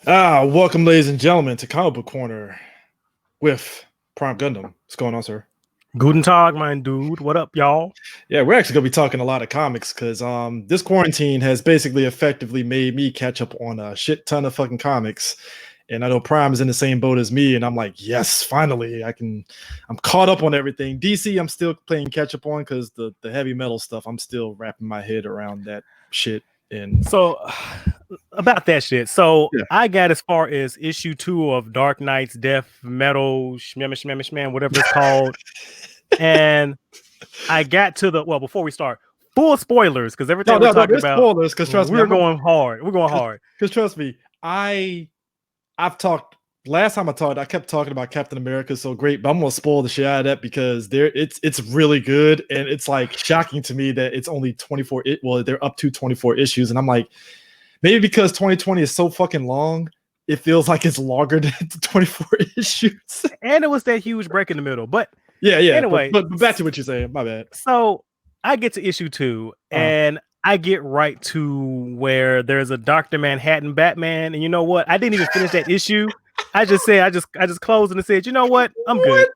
Welcome, ladies and gentlemen, to Comic Book Corner with Prime Gundam. What's going on, sir? Guten Tag, mein dude. What up, y'all? Yeah, we're actually gonna be talking a lot of comics because this quarantine has basically effectively made me catch up on a shit ton of fucking comics. And I know Prime is in the same boat as me, and I'm like, yes, finally, I'm caught up on everything. DC, I'm still playing catch up on because the heavy metal stuff, I'm still wrapping my head around that shit. And So, about that shit. So, yeah. I got as far as issue 2 of Dark Knight's Death Metal, shmem, whatever it's called. And I got to before we start, full spoilers, because everything we're talking about, spoilers, because trust me, we're going hard. We're going hard. Because trust me, I've talked last time I kept talking about Captain America so great, but I'm gonna spoil the shit out of that because it's really good, and it's like shocking to me that it's only 24. They're up to 24 issues, and I'm like, maybe because 2020 is so fucking long, it feels like it's longer than 24 issues. And it was that huge break in the middle. But yeah. Anyway, but back to what you're saying. My bad. So I get to issue 2, and I get right to where there's a Dr. Manhattan Batman, and you know what? I didn't even finish that issue. I just closed and said, you know what? I'm good.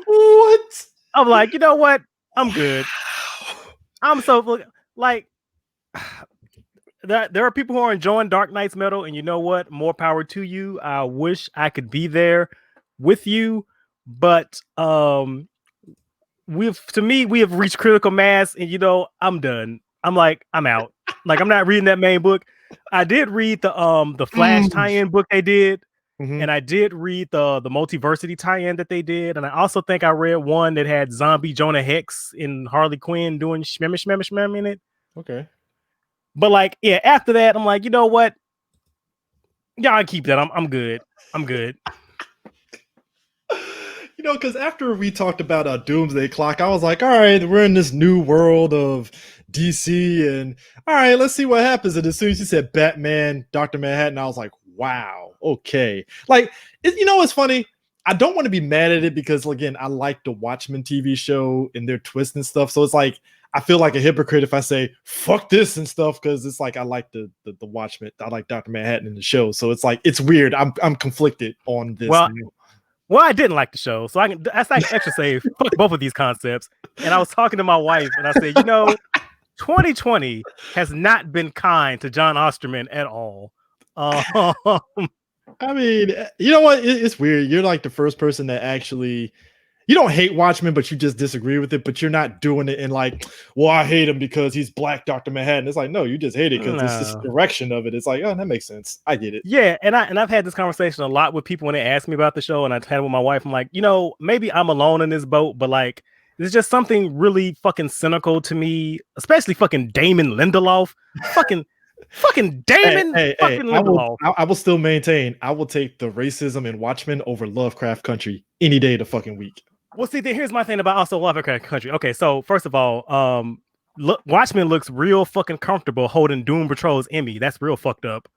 What? I'm like, you know what? I'm good. I'm so like there are people who are enjoying Dark Knight's Metal, and you know what? More power to you. I wish I could be there with you, but we have reached critical mass, and I'm done. I'm out. Like, I'm not reading that main book. I did read the Flash tie-in book they did, and I did read the Multiversity tie-in that they did, and I also think I read one that had zombie Jonah Hex and Harley Quinn doing shmem in it. Okay. But after that, I'm like, you know what? Y'all keep that. I'm good. I'm good. Because after we talked about Doomsday Clock, I was like, all right, we're in this new world of DC, and all right, let's see what happens. And as soon as you said Batman, Dr. Manhattan, I was like, wow, okay. It's funny. I don't want to be mad at it because, again, I like the Watchmen TV show and their twists and stuff. So it's like, I feel like a hypocrite if I say fuck this and stuff, because it's like I like the Watchmen. I like Dr. Manhattan in the show. So it's like, it's weird. I'm conflicted on this. Well, I didn't like the show, so that's like extra say fuck both of these concepts. And I was talking to my wife, and I said, 2020 has not been kind to John Osterman at all. I mean, you know what? It's weird. You're like the first person that actually, you don't hate Watchmen, but you just disagree with it. But you're not doing it in like, well, I hate him because he's Black Dr. Manhattan. It's like, no, you just hate it because it's this direction of it. It's like, oh, that makes sense. I get it. Yeah, and I've had this conversation a lot with people when they ask me about the show, and I had it with my wife. I'm like, maybe I'm alone in this boat, but like, there's just something really fucking cynical to me, especially fucking Damon Lindelof. Fucking Damon Lindelof. I will still maintain I will take the racism in Watchmen over Lovecraft Country any day of the fucking week. Well, see, here's my thing about also Lovecraft Country. Okay, so first of all, Watchmen looks real fucking comfortable holding Doom Patrol's Emmy. That's real fucked up.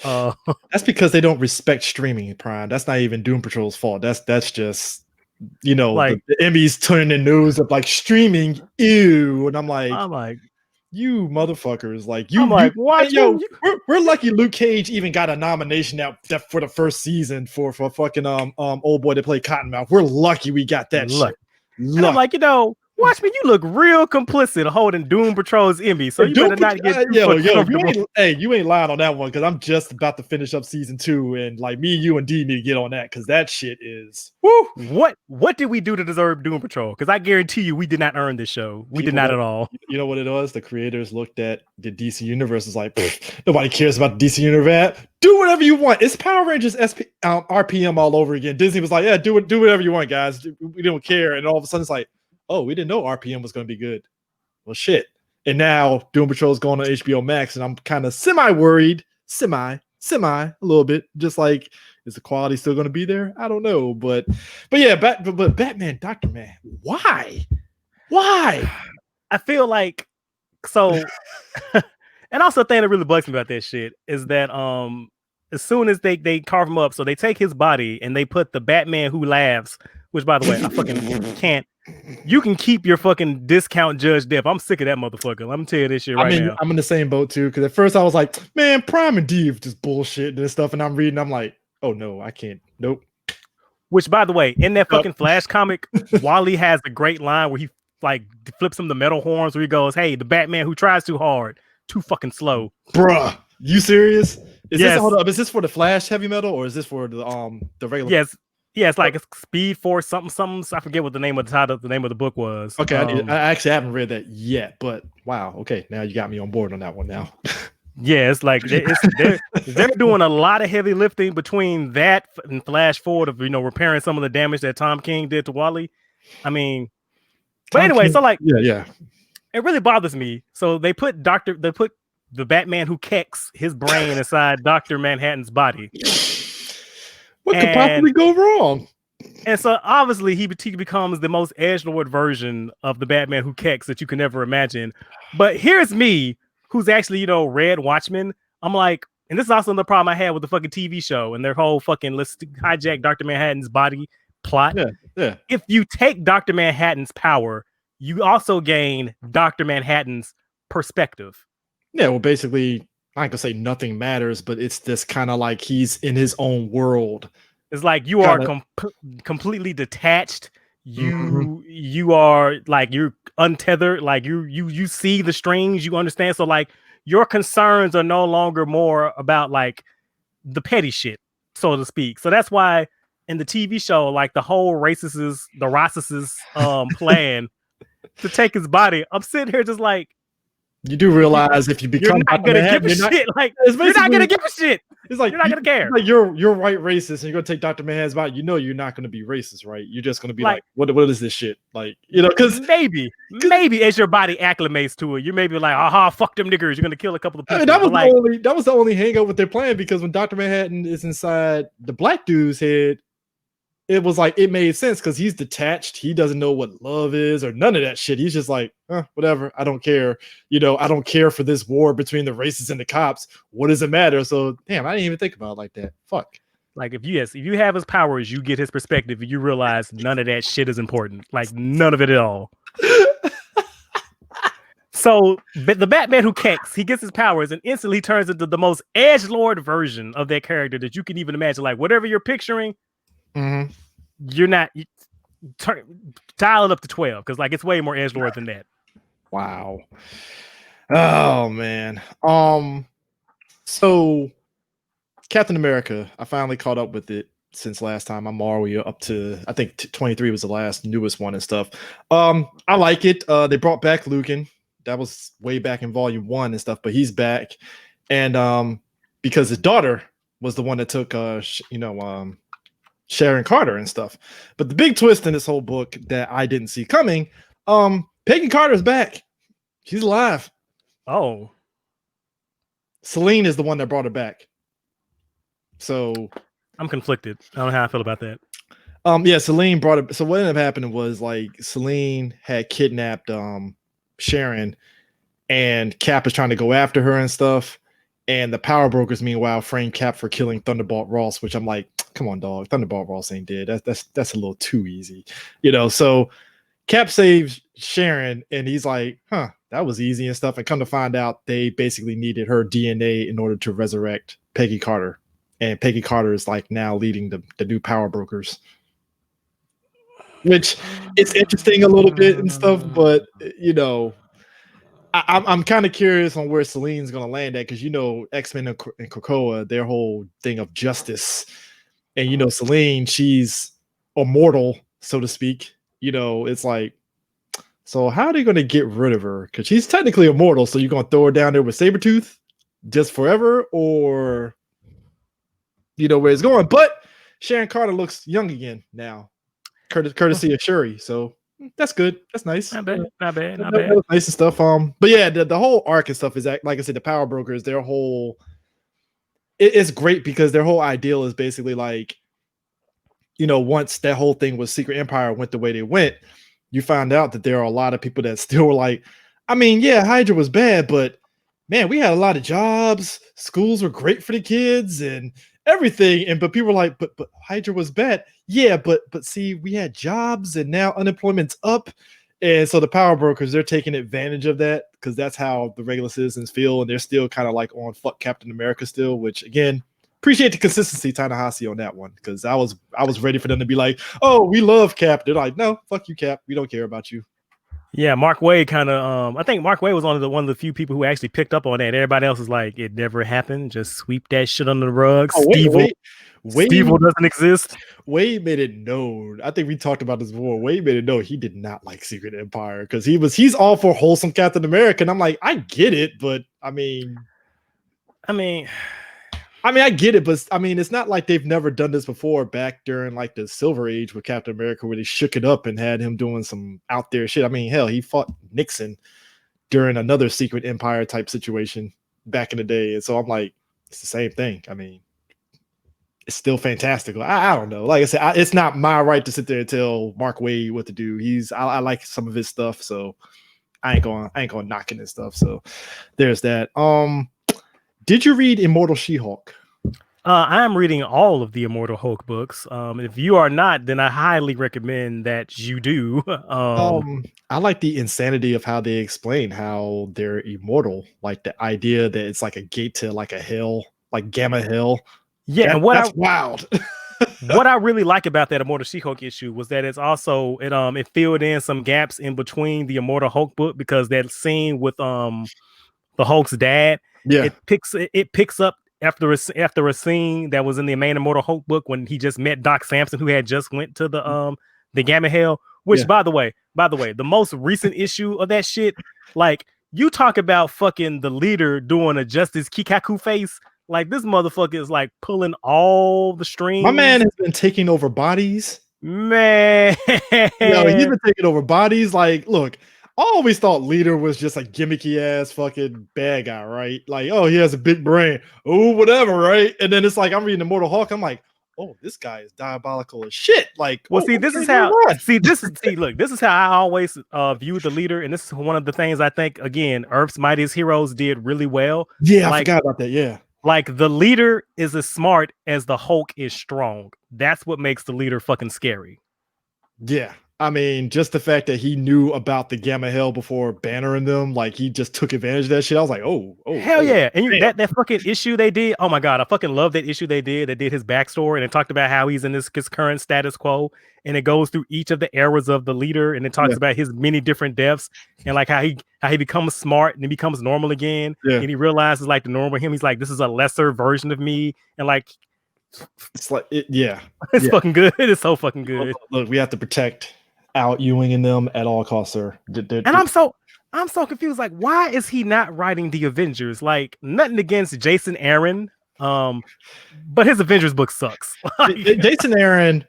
That's because they don't respect streaming, Prime. That's not even Doom Patrol's fault. That's just like the Emmys turning their nose up like streaming. Ew, and I'm like, you motherfuckers, we're lucky Luke Cage even got a nomination out for the first season for fucking old boy that played Cottonmouth. We're lucky we got that shit. And I'm like, Watchmen, you look real complicit holding Doom Patrol's Emmy, so you better not get comfortable. You ain't lying on that one, because I'm just about to finish up season 2, and like me, you, and D need to get on that, because that shit is woo. What did we do to deserve Doom Patrol? Because I guarantee you, we did not earn this show. We did not at all. You know what it was? The creators looked at the DC universe, is like, nobody cares about the DC universe. Do whatever you want. It's Power Rangers RPM all over again. Disney was like, yeah, do whatever you want, guys. We don't care. And all of a sudden, it's like, oh, we didn't know RPM was going to be good. Well, shit. And now Doom Patrol is going to HBO Max, and I'm kind of semi-worried, a little bit. Just like, is the quality still going to be there? I don't know. But yeah, but Batman, Dr. Man, why? I feel like, so, and also the thing that really bugs me about that shit is that as soon as they carve him up, so they take his body and they put the Batman Who Laughs Which, by the way, I fucking can't. You can keep your fucking discount Judge Depp. I'm sick of that motherfucker. Let me tell you this shit right now. I'm in the same boat too, because at first I was like, man, Prime and Deve just bullshit and stuff, and I'm reading, I'm like, oh no, I can't. Nope. Which, by the way, in that fucking Flash comic, Wally has a great line where he like flips him the metal horns where he goes, "Hey, the Batman who tries too hard, too fucking slow." Bruh, you serious? Yes. This, hold up, is this for the Flash heavy metal or is this for the regular? Yes. Yeah, it's like Speed Force something. I forget what the name of the book was. Okay, I actually haven't read that yet, but wow. Okay, now you got me on board on that one now. Yeah, it's like they're doing a lot of heavy lifting between that and Flash Forward of repairing some of the damage that Tom King did to Wally. I mean, but anyway, so like yeah, it really bothers me. So they put the Batman who kicks his brain inside Dr. Manhattan's body. What could possibly go wrong? And so obviously he becomes the most edgelord version of the Batman who kicks that you can ever imagine. But here's me, who's actually, read Watchmen. I'm like, and this is also the problem I had with the fucking TV show and their whole fucking let's hijack Dr. Manhattan's body plot. Yeah. If you take Dr. Manhattan's power, you also gain Dr. Manhattan's perspective. Yeah, well, basically, I ain't gonna say nothing matters, but it's this kind of like he's in his own world. It's like you are completely detached. You are like you're untethered. Like you see the strings. You understand. So like your concerns are no longer more about like the petty shit, so to speak. So that's why in the TV show, like the whole Ross's plan to take his body. I'm sitting here just like. You do realize if you become you're not gonna give a shit. Like you're not gonna give a shit. It's like you're not gonna care. Like you're white racist and you're gonna take Dr. Manhattan's body. You're not gonna be racist, right? You're just gonna be like what is this shit? Like, because maybe as your body acclimates to it, you may be like, fuck them niggers. You're gonna kill a couple of people. I mean, that was the only hang up with their plan, because when Dr. Manhattan is inside the black dude's head, it was like it made sense because he's detached. He doesn't know what love is or none of that shit. He's just like, whatever. I don't care. I don't care for this war between the racists and the cops. What does it matter? So, damn, I didn't even think about it like that. Fuck. Like if you have his powers, you get his perspective, and you realize none of that shit is important. Like none of it at all. So the Batman who kicks, he gets his powers and instantly turns into the most edgelord version of that character that you can even imagine. Like whatever you're picturing. Mm-hmm. You're not dial it up to 12 because like it's way more edgelord than that. Wow. Oh man. So Captain America, I finally caught up with it since last time. I'm already up to I think 23 was the last newest one and stuff. I like it. They brought back Lucan. That was way back in volume 1 and stuff, but he's back. And because his daughter was the one that took Sharon Carter and stuff. But the big twist in this whole book that I didn't see coming, Peggy Carter's back. She's alive. Oh. Selene is the one that brought her back. So I'm conflicted. I don't know how I feel about that. Yeah, Selene brought it. So what ended up happening was like Selene had kidnapped Sharon, and Cap is trying to go after her and stuff. And the power brokers, meanwhile, frame Cap for killing Thunderbolt Ross, which I'm like, come on, dog. Thunderbolt Ross ain't dead. That's a little too easy, So Cap saves Sharon, and he's like, that was easy and stuff. And come to find out, they basically needed her DNA in order to resurrect Peggy Carter. And Peggy Carter is like now leading the new power brokers, which it's interesting a little bit and stuff, but I'm kind of curious on where Selene's going to land at, because X-Men and Krakoa, their whole thing of justice, and Selene, she's immortal, so to speak. It's like, so how are they going to get rid of her? Because she's technically immortal, so you're going to throw her down there with Sabretooth just forever, or where it's going. But Sharon Carter looks young again now, courtesy of Shuri. So that's good. That's nice. Not bad. Nice and stuff. But yeah, the whole arc and stuff is like I said, the power brokers, their whole it's great because their whole ideal is basically like, once that whole thing with Secret Empire went the way they went, you find out that there are a lot of people that still were like, I mean, yeah, Hydra was bad, but man, we had a lot of jobs, schools were great for the kids and everything. And but people were like, but Hydra was bad. Yeah, but see, we had jobs and now unemployment's up. And so the power brokers, they're taking advantage of that because that's how the regular citizens feel, and they're still kind of like on fuck Captain America still, which again, appreciate the consistency, Ta-Nehisi, on that one, because I was ready for them to be like, oh, we love Cap. They're like, no, fuck you, Cap. We don't care about you. Yeah, Mark Waid kind of. I think Mark Waid was one of the few people who actually picked up on that. Everybody else is like, it never happened. Just sweep that shit under the rug. Oh, Steve doesn't exist. Wade made it known. I think we talked about this before. Wade made it known he did not like Secret Empire because he's all for wholesome Captain America. And I'm like, I get it, but I mean, I get it, but I mean, it's not like they've never done this before back during like the Silver Age with Captain America, where they shook it up and had him doing some out there shit. I mean, hell, he fought Nixon during another Secret Empire type situation back in the day. And so I'm like, it's the same thing. I mean, it's still fantastic. I don't know. Like I said, it's not my right to sit there and tell Mark Waid what to do. I like some of his stuff, so I ain't going knocking his stuff. So there's that. Did you read Immortal She-Hulk? I'm reading all of the Immortal Hulk books. If you are not, then I highly recommend that you do. I like the insanity of how they explain how they're immortal. Like the idea that it's like a gate to like a hell, like gamma hell. Yeah, that's wild. What I really like about that Immortal She-Hulk issue was that it's also it filled in some gaps in between the Immortal Hulk book, because that scene with the Hulk's dad, it picks up after a scene that was in the main Immortal Hulk book when he just met Doc Samson, who had just went to the Gamma Hell. Which, by the way, the most recent issue of that shit, like, you talk about fucking the leader doing a Justice Kikaku face. Like, this motherfucker is like pulling all the strings. My man has been taking over bodies. Man, yo, he's been taking over bodies. Like, look, I always thought Leader was just a gimmicky ass fucking bad guy, right? Like, oh, he has a big brain. Oh, whatever, right? And then it's like I'm reading Immortal Hulk. I'm like, oh, this guy is diabolical as shit. Like, well, see, this is how I always view the Leader, and this is one of the things I think, again, Earth's Mightiest Heroes did really well. Yeah, I forgot about that. Yeah. Like, the Leader is as smart as the Hulk is strong. That's what makes the Leader fucking scary. Yeah. I mean, just the fact that he knew about the Gamma Hell before Banner and them, like, he just took advantage of that shit. I was like, hell yeah. And that fucking issue they did, oh my God, I fucking love that issue they did his backstory, and it talked about how he's in his current status quo, and it goes through each of the eras of the Leader, and it talks about his many different deaths, and like how he becomes smart and he becomes normal again, and he realizes like the normal him, he's like, this is a lesser version of me, and like it's like it's fucking good. It's so fucking good. Look, we have to protect Al Ewing and them at all costs, sir. I'm so confused. Like, why is he not writing the Avengers? Like, nothing against Jason Aaron, but his Avengers book sucks. Jason Aaron,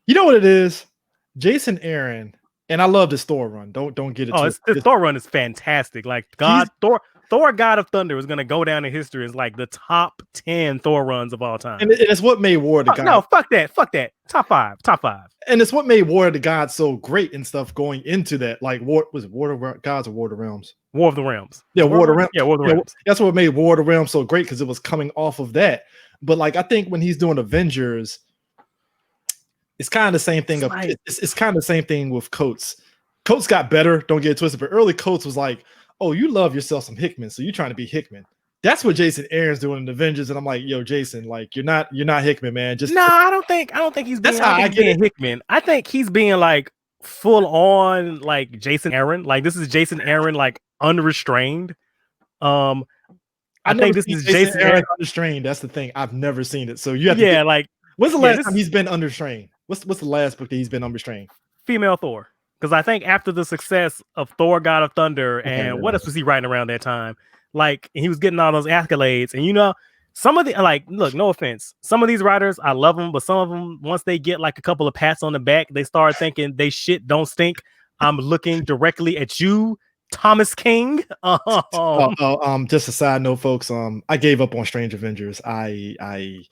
you know what it is? Jason Aaron, and I love this Thor run. Don't get it. The Thor run is fantastic. Like, Thor God of Thunder is going to go down in history as like the top 10 Thor runs of all time. And it's what made War of the Gods. No, fuck that. Top five. And it's what made War of the Gods so great and stuff going into that. Like, War of the Gods or War of the Realms? War of the Realms. Yeah, War of the Realms. Yeah, War of the Realms. That's what made War of the Realms so great, because it was coming off of that. But like, I think when he's doing Avengers, it's kind of the same thing. It's kind of the same thing with Coates. Coates got better, don't get it twisted, but early Coates was like, oh, you love yourself some Hickman, so you're trying to be Hickman. That's what Jason Aaron's doing in Avengers, and I'm like, yo, Jason, like, you're not Hickman, man. I don't think he's being. That's how I get it. Hickman. I think he's being like full on like Jason Aaron. Like, this is Jason Aaron, like, unrestrained. I think this is Jason Aaron unrestrained. That's the thing. I've never seen it. So you have to like, when's the last time he's been unrestrained? What's the last book that he's been unrestrained? Female Thor. Because I think after the success of Thor God of Thunder, and what else was he writing around that time? Like, he was getting all those accolades. And, you know, some of the, like, look, no offense, some of these writers, I love them, but some of them, once they get like a couple of pats on the back, they start thinking they shit don't stink. I'm looking directly at you, Thomas King. Just a side note, folks. I gave up on Strange Avengers. I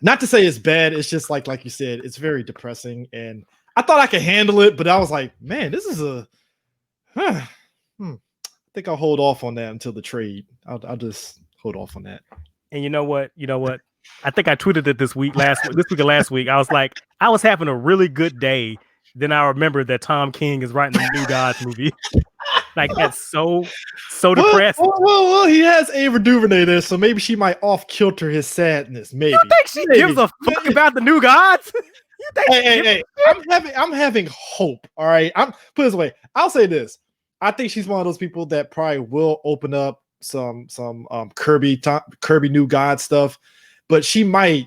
not to say it's bad. It's just like you said, it's very depressing, and I thought I could handle it, but I was like, man, this is think I'll hold off on that until the trade. I'll just hold off on that. And you know what? I think I tweeted it this week or last week. I was like, I was having a really good day. Then I remembered that Tom King is writing the New Gods movie. Like that's so depressing. Well, he has Ava DuVernay there, so maybe she might off kilter his sadness. Maybe. You think she gives a fuck about the New Gods? You think hey, I'm having hope. All right, I'm put it this way. I'll say this. I think she's one of those people that probably will open up some Kirby New God stuff, but she might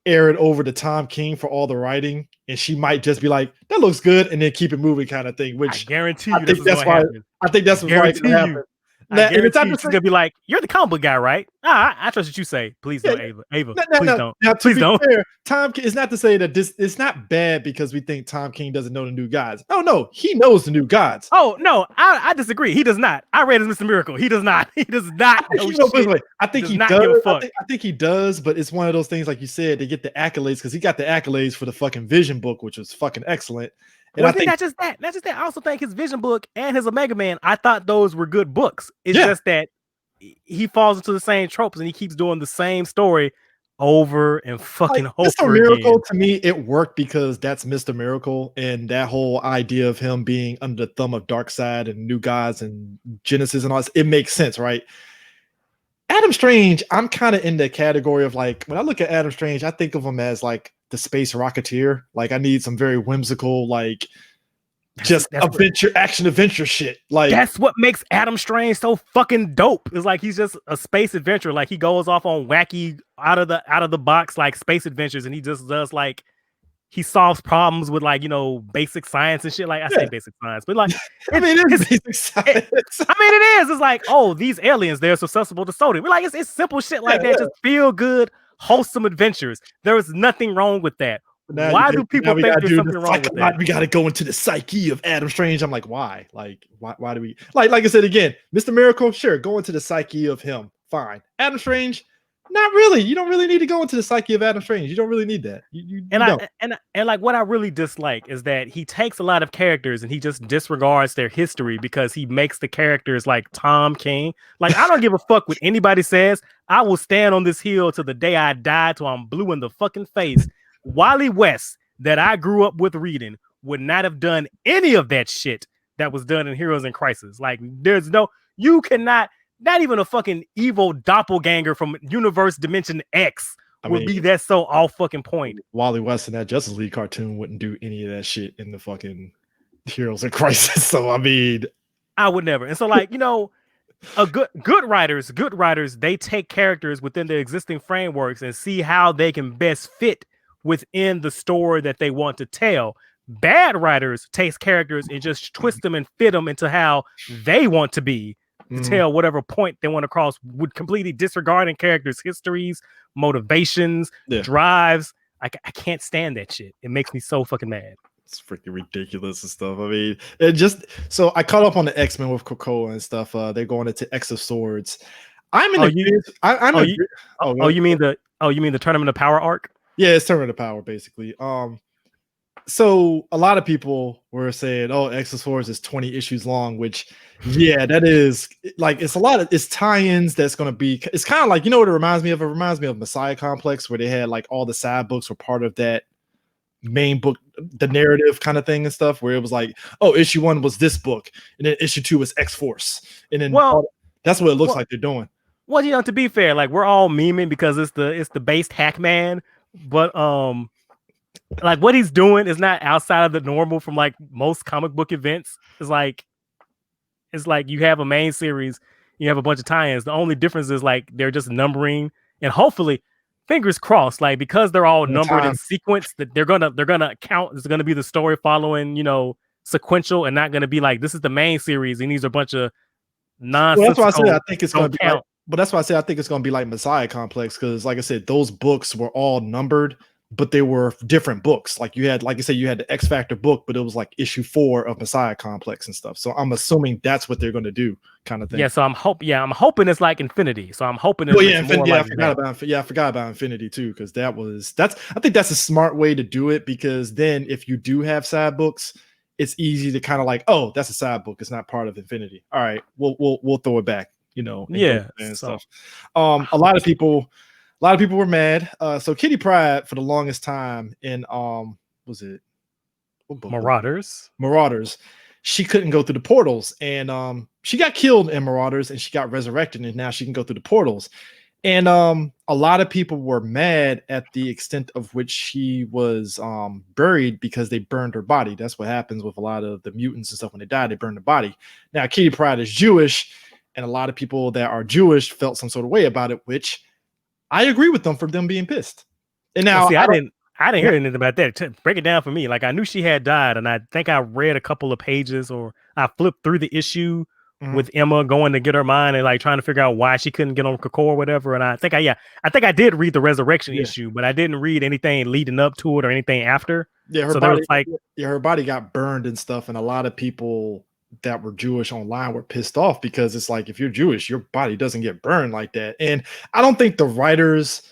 air it over to Tom King for all the writing, and she might just be like, "That looks good," and then keep it moving, kind of thing. Which I guarantee you, I think that's why. I think that's what's going to happen. I guarantee you, she's gonna be like, "You're the comic book guy, right? I trust what you say. Please don't, Ava. Please don't. Now, please don't." Fair, Tom King is not to say that this it's not bad because we think Tom King doesn't know the New Gods. No, he knows the New Gods. Oh no, I disagree. He does not. I read his Mr. Miracle. He does not. He does not. I think he does. I think he does, but it's one of those things, like you said, they get the accolades because he got the accolades for the fucking Vision book, which was fucking excellent. And well, I think not just that. I also think his Vision book and his Omega Man, I thought those were good books. It's just that he falls into the same tropes and he keeps doing the same story over and fucking over Mr. Miracle, to me, it worked because that's Mr. Miracle, and that whole idea of him being under the thumb of Darkseid and New Gods and Genesis and all this, it makes sense, right? Adam Strange, I'm kind of in the category of like, when I look at Adam Strange, I think of him as like the space rocketeer. Like I need some very whimsical, like just action adventure shit. Like that's what makes Adam Strange so fucking dope. It's like he's just a space adventurer. Like he goes off on wacky out of the box like space adventures, and he just does like he solves problems with like basic science and shit. Like I say basic science, but like I mean it is basic science. It is. It's like, oh, these aliens, they're susceptible to sodium. We're like it's simple shit like that. Just feel good, wholesome adventures. There is nothing wrong with that. Why do people think there's something wrong with that? We got to go into the psyche of Adam Strange. I'm like, why? Like, why do we like I said again, Mr. Miracle? Sure, go into the psyche of him. Fine. Adam Strange, not really. You don't really need to go into the psyche of Adam Strange. You don't really need that. You don't. And like what I really dislike is that he takes a lot of characters and he just disregards their history because he makes the characters like Tom King. Like I don't give a fuck what anybody says. I will stand on this hill till the day I die till I'm blue in the fucking face. Wally West, that I grew up with reading, would not have done any of that shit that was done in Heroes in Crisis. Like, you cannot, not even a fucking evil doppelganger from universe dimension X would be that so all fucking point. Wally West in that Justice League cartoon wouldn't do any of that shit in the fucking Heroes in Crisis. So, I mean, I would never. And so, like, good writers, they take characters within their existing frameworks and see how they can best fit within the story that they want to tell. Bad writers take characters and just twist them and fit them into how they want to be to tell whatever point they want to cross, with completely disregarding characters' histories, motivations, drives. I can't stand that shit. It makes me so fucking mad. It's freaking ridiculous and stuff. I mean, it just so I caught up on the X-Men with Krakoa and stuff. They're going into X of Swords. I'm in you mean the Tournament of Power arc? Yeah, it's Tournament of Power, basically. So a lot of people were saying, "Oh, X of Swords is 20 issues long," which, yeah, that is like it's tie-ins. That's going to be. It's kind of like, what it reminds me of. It reminds me of Messiah Complex, where they had like all the side books were part of that main book, the narrative kind of thing and stuff. Where it was like, oh, issue 1 was this book, and then issue 2 was X Force, and then that's what it looks like they're doing. Well, to be fair, like we're all memeing because it's the based Hackman. But like what he's doing is not outside of the normal from like most comic book events. It's like you have a main series, you have a bunch of tie-ins. The only difference is like they're just numbering, and hopefully, fingers crossed, like because they're all numbered in sequence, that they're gonna count. It's gonna be the story following, sequential, and not gonna be like this is the main series and these are a bunch of nonsense. Well, that's why I said I think it's gonna be count. But that's why I say I think it's going to be like Messiah Complex, because, like I said, those books were all numbered, but they were different books. Like you had the X Factor book, but it was like issue 4 of Messiah Complex and stuff. So I'm assuming that's what they're going to do, kind of thing. Yeah. So I'm hoping it's like Infinity. So I'm hoping. It's Infinity. I forgot about Infinity too, because I think that's a smart way to do it, because then if you do have side books, it's easy to kind of like, oh, that's a side book. It's not part of Infinity. All right, we'll throw it back, and go Yeah. and So stuff. A lot of people were mad. So Kitty Pryde for the longest time in was it what book was it? Marauders. Marauders, she couldn't go through the portals, and she got killed in Marauders, and she got resurrected, and now she can go through the portals. And a lot of people were mad at the extent of which she was buried because they burned her body. That's what happens with a lot of the mutants and stuff. When they die, they burn the body. Now, Kitty Pryde is Jewish, and a lot of people that are Jewish felt some sort of way about it, which I agree with them for them being pissed. And now, well, see, I didn't hear anything about that. Break it down for me. Like, I knew she had died, and I think I read a couple of pages, or I flipped through the issue with Emma going to get her mind and like trying to figure out why she couldn't get on Krakoa or whatever. And I think I did read the resurrection issue, but I didn't read anything leading up to it or anything after. Yeah, her body got burned and stuff, and a lot of people that were Jewish online were pissed off because it's like, if you're Jewish, your body doesn't get burned like that. And I don't think the writers,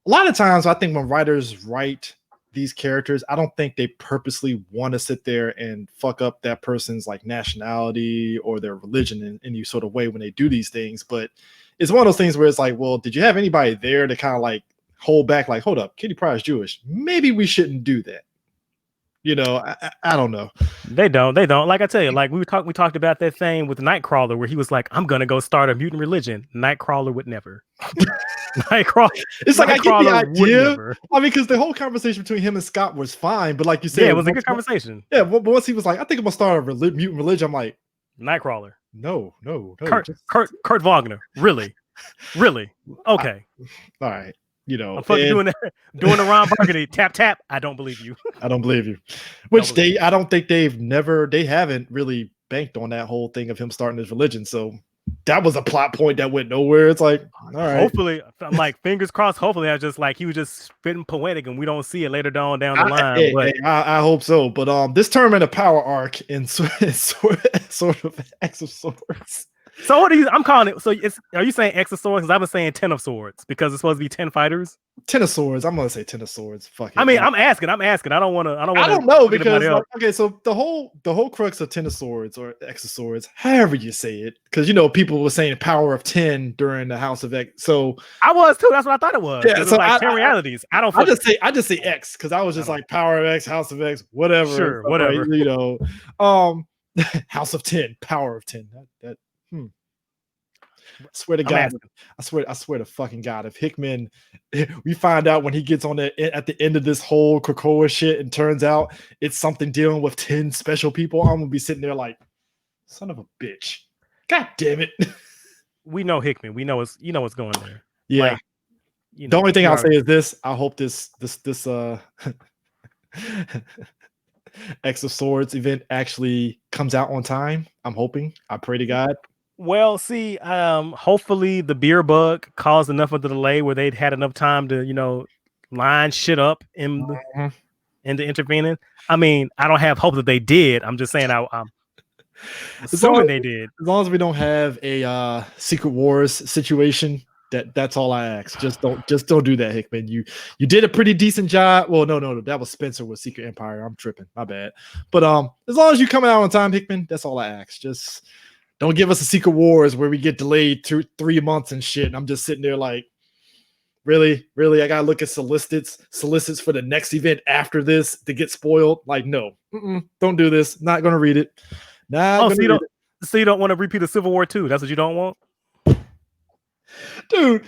a lot of times, I think when writers write these characters, I don't think they purposely want to sit there and fuck up that person's like nationality or their religion in any sort of way when they do these things. But it's one of those things where it's like, well, did you have anybody there to kind of like hold back, like, hold up, Kitty Pryde is Jewish, maybe we shouldn't do that? I don't know. They don't. Like I tell you, like we talked about that thing with Nightcrawler where he was like, I'm gonna go start a mutant religion. Nightcrawler would never. Nightcrawler. It's like, I get the idea. I mean, because the whole conversation between him and Scott was fine, but like you said, yeah, it was a good conversation. Yeah, but once he was like, I think I'm gonna start a mutant religion, I'm like, Nightcrawler. No. Kurt Wagner. Really? Okay. All right. I'm fucking doing the Ron Burgundy tap. I don't believe you. I don't believe you. Which I don't think they haven't really banked on that whole thing of him starting his religion. So that was a plot point that went nowhere. It's like, all right. Hopefully, I'm like, fingers crossed. Hopefully, I just like he was just spitting poetic, and we don't see it later down the line. I hope so. But this Tournament of Power arc in sort of X of Swords. So what are you? I'm calling it. So are you saying X of Swords? Because I've been saying 10 of Swords because it's supposed to be 10 fighters. 10 of Swords. I'm gonna say 10 of Swords. Fuck it. I mean, I'm asking. I don't want to. I don't know because okay. So the whole crux of 10 of Swords or X of Swords, however you say it, because people were saying Power of 10 during the House of X. So I was too. That's what I thought it was. Yeah. So like 10 realities. I just say X because I was just like Power of X, House of X, whatever. Sure, whatever. Right? House of 10, Power of 10. I swear to God, I swear to fucking God, if Hickman, we find out when he gets on at the end of this whole Krakoa shit and turns out it's something dealing with 10 special people, I'm gonna be sitting there like, son of a bitch. God damn it. We know Hickman. We know what's going there. Yeah. Like, the only thing I'll say is this. I hope this X of Swords event actually comes out on time. I'm hoping. I pray to God. Well, see, hopefully the beer bug caused enough of the delay where they'd had enough time to, line shit up in the intervening. I mean, I don't have hope that they did. I'm just saying I'm assuming they did. As long as we don't have a Secret Wars situation, that's all I ask. Just don't do that, Hickman. You did a pretty decent job. Well, no, that was Spencer with Secret Empire. I'm tripping. My bad. But as long as you come out on time, Hickman, that's all I ask. Just don't give us a Secret Wars where we get delayed 3 months and shit. And I'm just sitting there like, really? I gotta look at solicits for the next event after this to get spoiled. Like, no, don't do this. Not gonna read it. So you don't want to repeat a Civil War 2? That's what you don't want? Dude,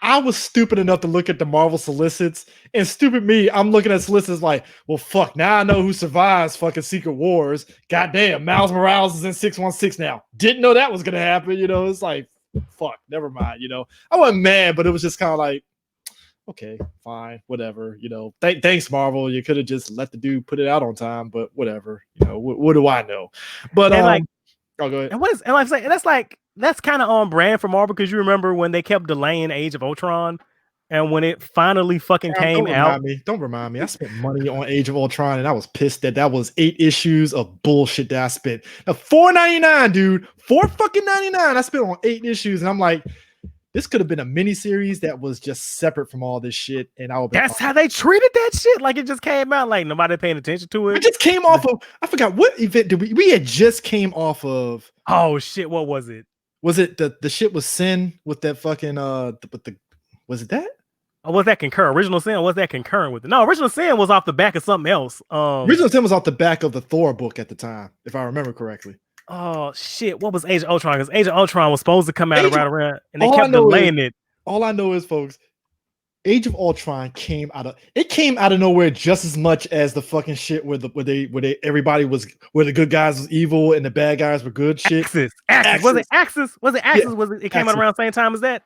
I was stupid enough to look at the Marvel solicits, and stupid me, I'm looking at solicits like, well, fuck, now I know who survives fucking Secret Wars. Goddamn, Miles Morales is in 616 now. Didn't know that was gonna happen. It's like, fuck, never mind. I wasn't mad, but it was just kind of like, okay, fine, whatever. Thanks, Marvel. You could have just let the dude put it out on time, but whatever. What do I know? But go ahead. And that's kind of on brand for Marvel because you remember when they kept delaying Age of Ultron, and when it finally fucking came out. Don't remind me. I spent money on Age of Ultron, and I was pissed that was 8 issues of bullshit that I spent. Now $4.99, dude, $4.99. I spent on 8 issues, and I'm like, This could have been a miniseries that was just separate from all this shit, and I would. That's how they treated that shit. Like it just came out, like nobody paying attention to it. It just came off of. I forgot what event did we? We had just came off of. Oh shit! What was it? Was it the shit with Sin with that fucking was it that? Or was that concurrent? Original Sin was that concurrent with it? No, Original Sin was off the back of something else. Original Sin was off the back of the Thor book at the time, if I remember correctly. Oh shit! What was Age of Ultron? Because Age of Ultron was supposed to come out right around, and they kept delaying it. All I know is, folks, Age of Ultron came out of nowhere just as much as the fucking shit where everybody was where the good guys was evil and the bad guys were good shit. Axis. Was it Axis? Yeah. It came out around the same time as that?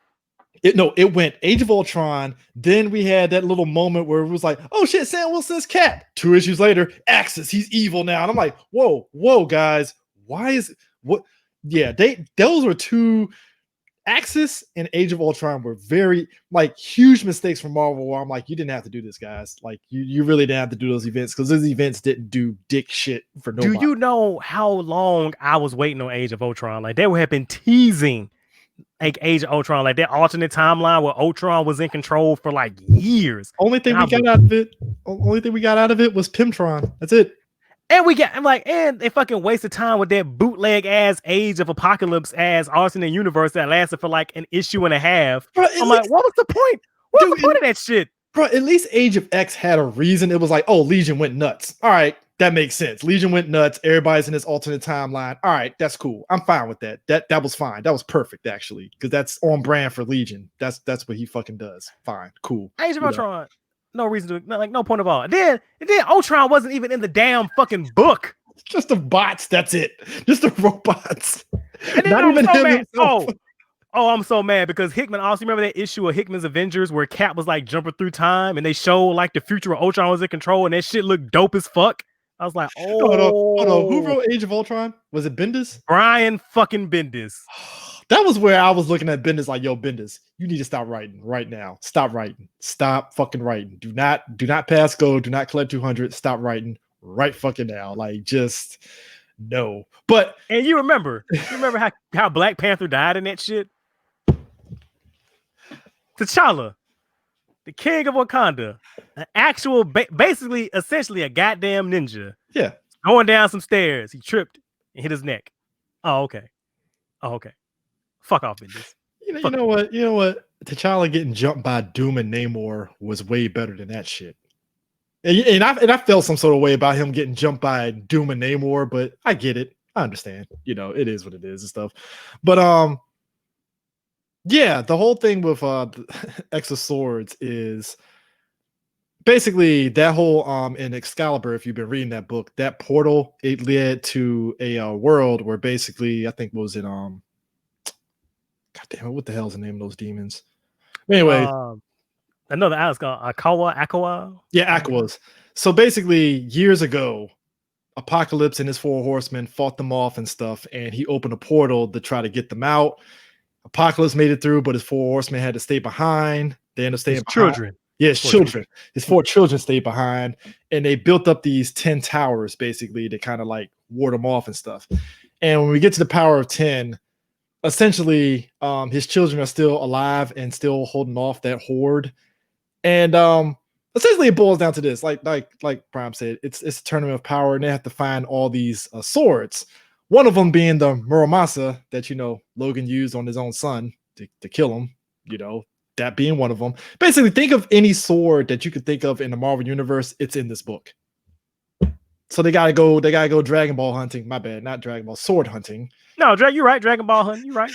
It went Age of Ultron. Then we had that little moment where it was like, oh shit, Sam Wilson's Cap. 2 issues later, Axis, he's evil now. And I'm like, whoa, guys, why is it what? Yeah, those were two. Axis and Age of Ultron were very like huge mistakes from Marvel where I'm like, you didn't have to do this, guys. Like you really didn't have to do those events because those events didn't do dick shit for nobody. Do you know how long I was waiting on Age of Ultron? Like they have been teasing like Age of Ultron, like that alternate timeline where Ultron was in control for like years. Only thing we got out of it was Pimtron. That's it. And they fucking wasted time with that bootleg ass Age of Apocalypse ass alternate universe that lasted for like an issue and a half. Bro, I'm like, what was the point? What was the point of that shit? Bro, at least Age of X had a reason. It was like, oh, Legion went nuts. All right, that makes sense. Legion went nuts. Everybody's in this alternate timeline. All right, that's cool. I'm fine with that. That was fine. That was perfect, actually, because that's on brand for Legion. That's what he fucking does. Fine, cool. Age of Ultron. No reason to no point of all. And then Ultron wasn't even in the damn fucking book. Just the bots. That's it. Just the robots. And then not even him himself. Oh, I'm so mad because Hickman also remember that issue of Hickman's Avengers where Cap was like jumping through time and they showed like the future of Ultron was in control and that shit looked dope as fuck. I was like, oh, hold on. Who wrote Age of Ultron? Was it Bendis? Brian fucking Bendis. That was where I was looking at Bendis like, yo, Bendis, you need to stop writing right now. Stop writing. Stop fucking writing. Do not pass go. Do not collect 200. Stop writing right fucking now. Like, just no. But and you remember how Black Panther died in that shit? T'Challa, the king of Wakanda, an actual, basically, essentially a goddamn ninja. Yeah. Going down some stairs. He tripped and hit his neck. Oh, okay. Fuck off, Bendis. You know what? T'Challa getting jumped by Doom and Namor was way better than that shit. And I felt some sort of way about him getting jumped by Doom and Namor, but I get it. I understand. It is what it is and stuff. But yeah, the whole thing with X of Swords is basically that whole in Excalibur. If you've been reading that book, that portal, it led to a world where basically I think what was it God damn it, what the hell is the name of those demons? Anyway, another Alice called Akawa. Yeah, Akawas. So basically, years ago, Apocalypse and his 4 horsemen fought them off and stuff, and he opened a portal to try to get them out. Apocalypse made it through, but his 4 horsemen had to stay behind. They ended up staying behind. Children. Yeah, his children. His 4 children stayed behind, and they built up these 10 towers, basically, to kind of like ward them off and stuff. And when we get to the power of 10, essentially, his children are still alive and still holding off that horde. And essentially, it boils down to this: like Prime said, it's a tournament of power, and they have to find all these swords. One of them being the Muramasa that Logan used on his own son to kill him. That being one of them. Basically, think of any sword that you could think of in the Marvel universe. It's in this book. So they gotta go Dragon Ball hunting. My bad, not Dragon Ball, sword hunting. No, you're right. Dragon Ball hunting. You're right.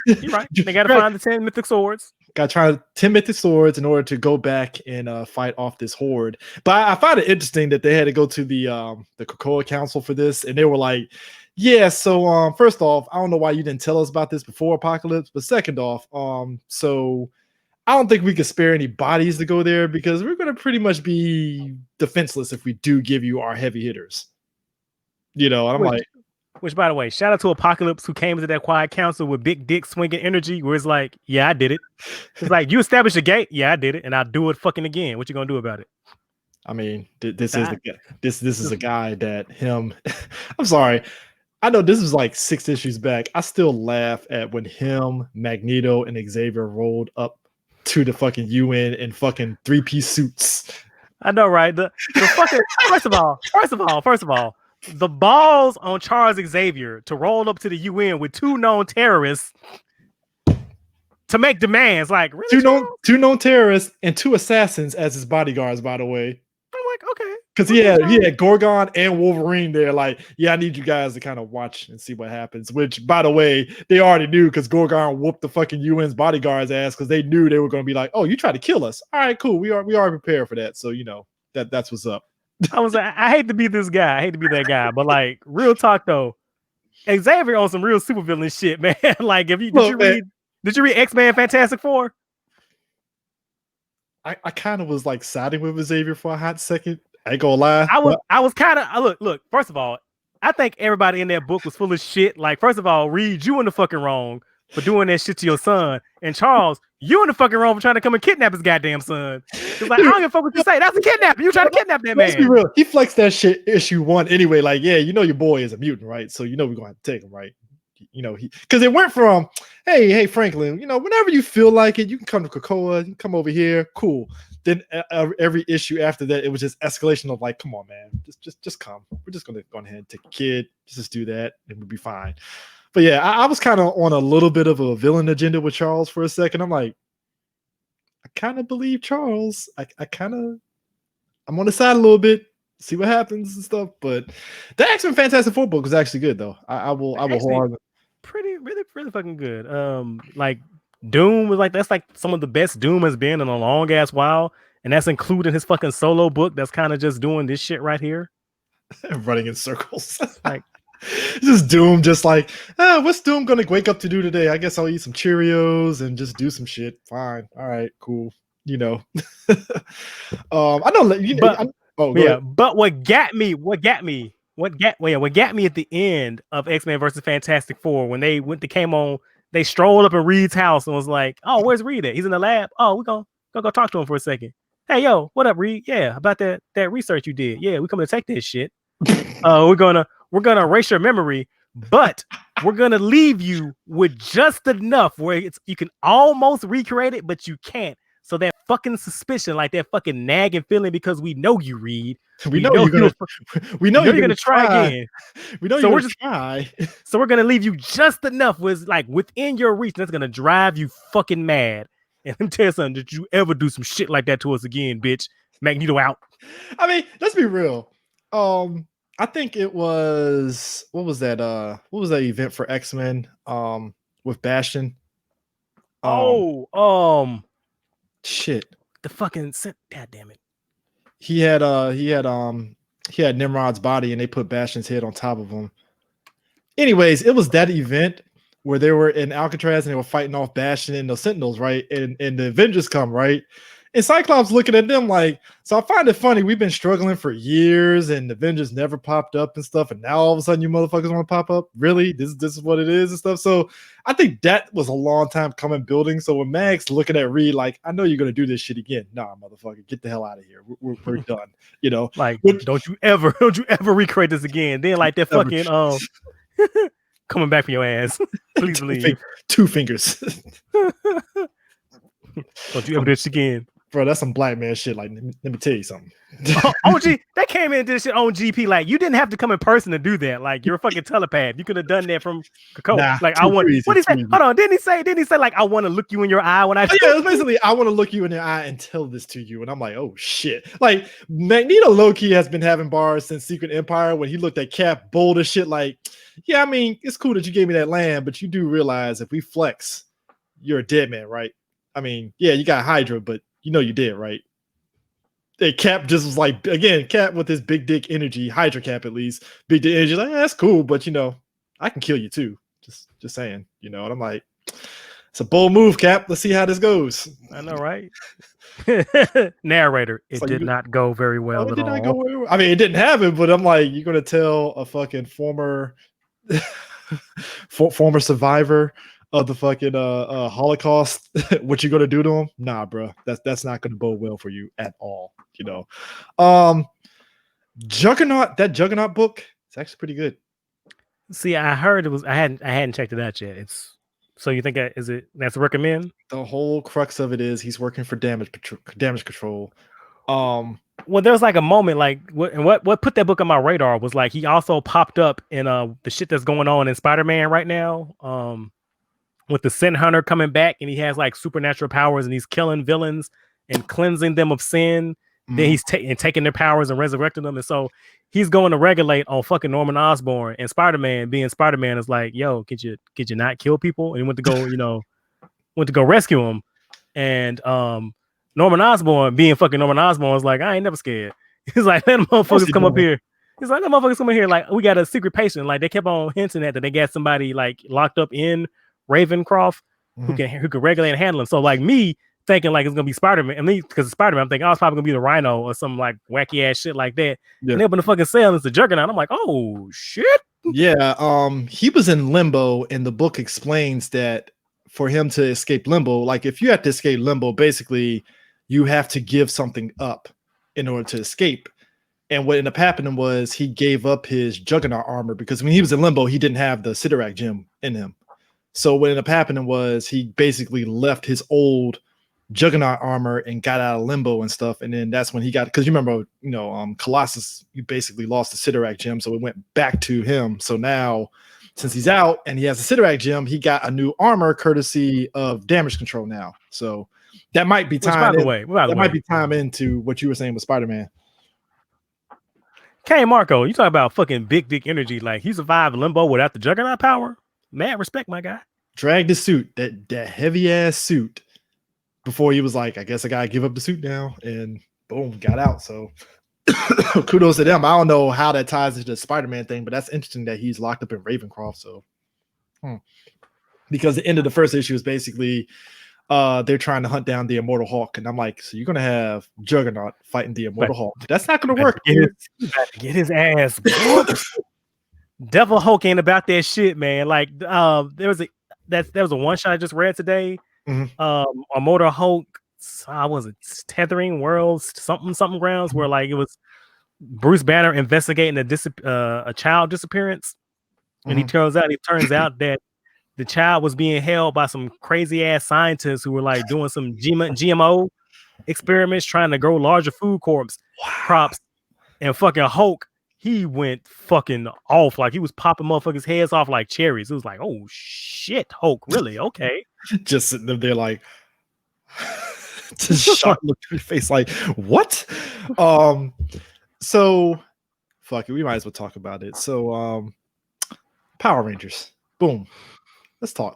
They gotta find the 10 mythic swords. Got to try 10 mythic swords in order to go back and fight off this horde. But I find it interesting that they had to go to the Krakoa Council for this, and they were like, "Yeah, so first off, I don't know why you didn't tell us about this before Apocalypse, but second off, so I don't think we could spare any bodies to go there because we're going to pretty much be defenseless if we do give you our heavy hitters." And I'm like, which, by the way, shout out to Apocalypse who came into that quiet council with big dick swinging energy, where it's like, yeah, I did it. It's like, you established a gate, yeah, I did it, and I'll do it fucking again. What you gonna do about it? I mean, this is a guy that him. I'm sorry. I know this is like 6 issues back. I still laugh at when him, Magneto, and Xavier rolled up to the fucking UN in fucking 3-piece suits. I know, right? The fucking first of all, the balls on Charles Xavier to roll up to the UN with 2 known terrorists to make demands. Like, really, Two known terrorists and 2 assassins as his bodyguards, by the way. I'm like, okay. Because he had Gorgon and Wolverine there. Like, yeah, I need you guys to kind of watch and see what happens. Which, by the way, they already knew because Gorgon whooped the fucking UN's bodyguards' ass because they knew they were going to be like, "Oh, you tried to kill us? All right, cool. We are prepared for that." So that's what's up. I was like, I hate to be this guy. I hate to be that guy. But like, real talk though, Xavier on some real supervillain shit, man. Like, did you read X-Men Fantastic Four? I kind of was like siding with Xavier for a hot second. I ain't gonna lie. I was kind of look. First of all, I think everybody in that book was full of shit. Like, first of all, Reed, you in the fucking wrong for doing that shit to your son, and Charles, you in the fucking wrong for trying to come and kidnap his goddamn son. It's like, I don't give a fuck what you say. That's a kidnapping. You trying to kidnap that man. Let's be real. He flexed that shit issue 1 anyway. Like, yeah, your boy is a mutant, right? So we're gonna have to take him, right? Because it went from, hey Franklin, whenever you feel like it, you can come to Krakoa, you can come over here, cool. Then every issue after that, it was just escalation of like, come on, man, just come. We're just gonna go ahead and take a kid, just do that, and we'll be fine. But yeah, I was kind of on a little bit of a villain agenda with Charles for a second. I'm like, I kind of believe Charles. I'm on the side a little bit. See what happens and stuff. But the X-Men Fantastic Four book was actually good though. I will hold on. Really fucking good. Like Doom was like, that's like some of the best Doom has been in a long ass while, and that's including his fucking solo book that's kind of just doing this shit right here. Running in circles. Like, just Doom, just like, what's Doom gonna wake up to do today? I guess I'll eat some Cheerios and just do some shit. Fine. All right, cool. I know. But what got me at the end of X-Men versus Fantastic Four, when they came on, they strolled up in Reed's house and was like, "Oh, where's Reed at? He's in the lab. Oh, we're gonna go talk to him for a second. Hey, yo, what up, Reed? Yeah, about that research you did. Yeah, we coming to take this shit. We're gonna erase your memory, but we're gonna leave you with just enough where you can almost recreate it, but you can't. So that fucking suspicion, like that fucking nagging feeling, because we know you, Reed. We know you're gonna try again. We know you're gonna try. So we're gonna leave you just enough was like within your reach. That's gonna drive you fucking mad. And let me tell you something, did you ever do some shit like that to us again, bitch? Magneto out. I mean, let's be real. I think it was what was that event for X-Men with Bastion? Shit. The fucking god damn it. He had Nimrod's body and they put Bastion's head on top of him. Anyways, it was that event where they were in Alcatraz and they were fighting off Bastion and the Sentinels, right? And the Avengers come, right? And Cyclops looking at them like, so I find it funny. We've been struggling for years and the Avengers never popped up and stuff. And now all of a sudden you motherfuckers want to pop up? Really? This is what it is and stuff. So I think that was a long time coming building. So when Max looking at Reed like, I know you're going to do this shit again. Nah, motherfucker, get the hell out of here. We're done. Like, don't you ever recreate this again. Then like that fucking coming back from your ass. Please believe. 2 fingers. Don't you ever do this again. Bro, that's some black man shit. Like, let me tell you something. OG, that came in and did this shit on GP. Like, you didn't have to come in person to do that. Like, you're a fucking telepath. You could have done that from Krakoa. Nah, like, I want. What did he say? Hold on. Didn't he say like, I want to look you in your eye when I? Yeah, it was basically, I want to look you in the eye and tell this to you. And I'm like, oh shit. Like, Magneto low-key has been having bars since Secret Empire when he looked at Cap bold as shit. Like, yeah, I mean, it's cool that you gave me that land, but you do realize if we flex, you're a dead man, right? I mean, yeah, you got Hydra, but you did, right? And Cap just was like, again, Cap with his big dick energy, Hydra Cap at least, big dick energy, like, that's cool, but I can kill you too. Just saying, and I'm like, it's a bold move, Cap. Let's see how this goes. I know, right? Narrator, it did not go very well at all. I mean, it didn't happen, but I'm like, you're gonna tell a fucking former survivor of the fucking Holocaust what you gonna do to him? Nah, bro, that's not gonna bode well for you at all. Juggernaut, that Juggernaut book, it's actually pretty good. See, I heard it was. I hadn't checked it out yet. It's so you think that's a recommend? The whole crux of it is he's working for damage control. Well, there was like a moment like what put that book on my radar was like he also popped up in the shit that's going on in Spider-Man right now. With the Sin Hunter coming back and he has like supernatural powers and he's killing villains and cleansing them of sin. Then he's taking their powers and resurrecting them. And so he's going to regulate on fucking Norman Osborn, and Spider-Man being Spider-Man is like, yo, could you not kill people? And he went to go rescue him. And Norman Osborn being fucking Norman Osborn was like, I ain't never scared. He's like, let motherfuckers come up here. He's like, let motherfuckers come in here. Like, we got a secret patient. Like, they kept on hinting at that they got somebody like locked up in Ravencroft who can regulate and handle him. So like me thinking like it's gonna be Spider-Man. I mean, because it's Spider-Man, I'm thinking I was probably gonna be the Rhino or some like wacky ass shit like that. Yeah. And they open the fucking cell and it's the Juggernaut. I'm like, oh shit. Yeah. He was in limbo, and the book explains that for him to escape limbo, like if you have to escape limbo, basically you have to give something up in order to escape. And what ended up happening was he gave up his Juggernaut armor because when he was in limbo, he didn't have the Sidorak gem in him. So what ended up happening was he basically left his old Juggernaut armor and got out of limbo and stuff. And then that's when he got, because you remember, Colossus, you basically lost the Sidorak gem. So it went back to him. So now, since he's out and he has the Sidorak gem, he got a new armor courtesy of damage control now. So that might be time. That might be time into what you were saying with Spider-Man. Hey, Marco, you talk about fucking big dick energy. Like he survived limbo without the Juggernaut power. Mad respect, my guy. Dragged the suit, that heavy ass suit, before he was like, I guess I gotta give up the suit now, and boom, got out. So kudos to them. I don't know how that ties into the Spider-Man thing, but that's interesting that he's locked up in Ravencroft. So because the end of the first issue is basically they're trying to hunt down the Immortal Hulk, and I'm like, so you're gonna have Juggernaut fighting the Immortal Hulk? That's not gonna work. Get his ass. Devil Hulk ain't about that shit, man. Like there was a one shot I just read today. Immortal Hulk, I was it Tethering Worlds something grounds where like it was Bruce Banner investigating a child disappearance, and it turns out that the child was being held by some crazy ass scientists who were like doing some GMO experiments trying to grow larger food crops, and fucking Hulk, he went fucking off. Like he was popping motherfuckers' heads off like cherries. It was like, oh shit, Hulk, really? Okay. Just sitting there like just shocked look to your face like, what? So fuck it, we might as well talk about it. So Power Rangers. Boom. Let's talk.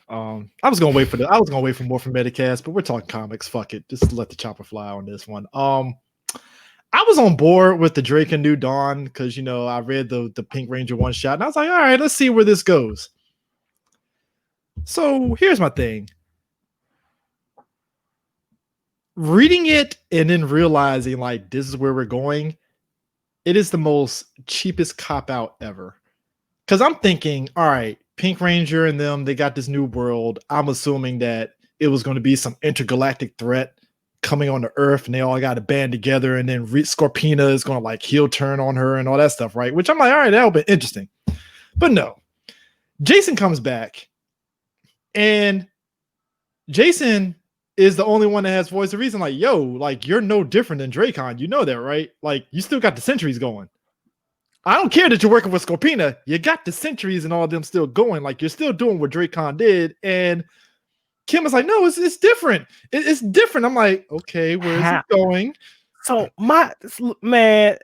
I was gonna wait for more from Medicast, but we're talking comics. Fuck it. Just let the chopper fly on this one. I was on board with the Drake and New Dawn because I read the Pink Ranger one shot and I was like, all right, let's see where this goes. So here's my thing. Reading it and then realizing like this is where we're going, it is the most cheapest cop out ever. Because I'm thinking, all right, Pink Ranger and them, they got this new world. I'm assuming that it was going to be some intergalactic threat coming on the Earth, and they all got to band together, and then Scorpina is going to like heel turn on her and all that stuff, right? Which I'm like, all right, that'll be interesting. But no, Jason comes back, and Jason is the only one that has voice of reason. Like, yo, like you're no different than Dracon. You know that, right? Like you still got the sentries going. I don't care that you're working with Scorpina. You got the sentries and all of them still going. Like you're still doing what Dracon did. And Kim is like, no, it's different. It's different. I'm like, okay, where is it going? So man,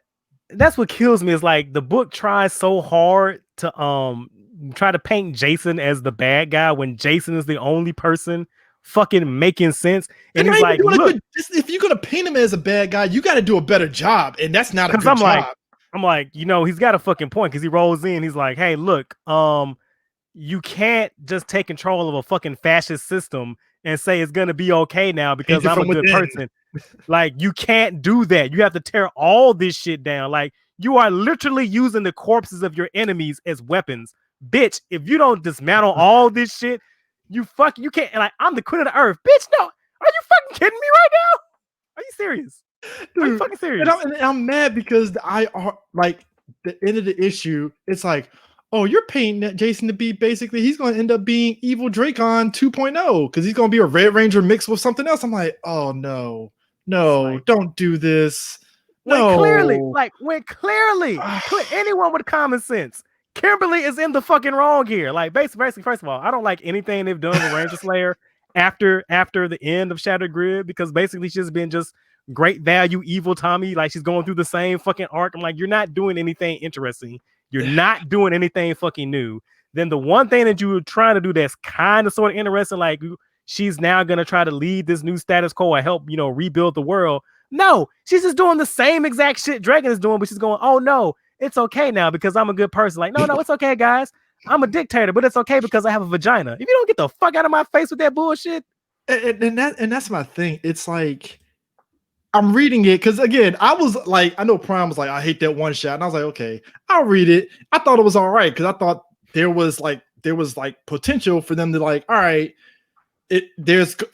that's what kills me is like the book tries so hard to try to paint Jason as the bad guy when Jason is the only person fucking making sense. And he's like, look, if you're gonna paint him as a bad guy, you got to do a better job. And that's not a good job. I'm like, he's got a fucking point because he rolls in. He's like, hey, look, you can't just take control of a fucking fascist system and say it's gonna be okay now because I'm a good person. Like, you can't do that. You have to tear all this shit down. Like, you are literally using the corpses of your enemies as weapons. Bitch, if you don't dismantle all this shit, you can't. Like, I'm the queen of the earth. Bitch, no. Are you fucking kidding me right now? Are you serious? Dude, are you fucking serious? And I'm mad because like the end of the issue, it's like, oh, you're painting Jason to be basically he's going to end up being evil Dracon 2.0 because he's going to be a Red Ranger mixed with something else. I'm like, oh no, no, like, don't do this. when clearly, No. anyone with common sense, Kimberly is in the fucking wrong here. Like, basically, first of all, I don't like anything they've done with Ranger Slayer after the end of Shattered Grid, because basically she's been just great value evil Tommy. Like, she's going through the same fucking arc. I'm like, you're not doing anything interesting. You're not doing anything fucking new. Then the one thing that you were trying to do that's kind of sort of interesting, like she's now gonna try to lead this new status quo and help, rebuild the world. No, she's just doing the same exact shit Dragon is doing, but she's going, oh no, it's okay now because I'm a good person. Like, no, it's okay, guys. I'm a dictator, but it's okay because I have a vagina. If you don't get the fuck out of my face with that bullshit. And that's my thing. It's like I'm reading it because again, I was like, I know Prime was like, I hate that one shot, and I was like, okay, I'll read it. I thought it was all right because I thought there was potential for them to like, all right.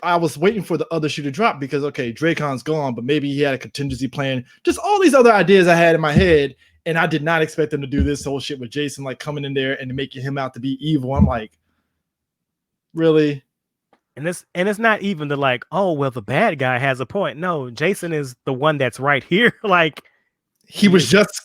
I was waiting for the other shoe to drop because okay, Dracon's gone, but maybe he had a contingency plan. Just all these other ideas I had in my head, and I did not expect them to do this whole shit with Jason, like coming in there and making him out to be evil. I'm like, really? And it's not even the like, oh well, the bad guy has a point. No, Jason is the one that's right here. Like, he was just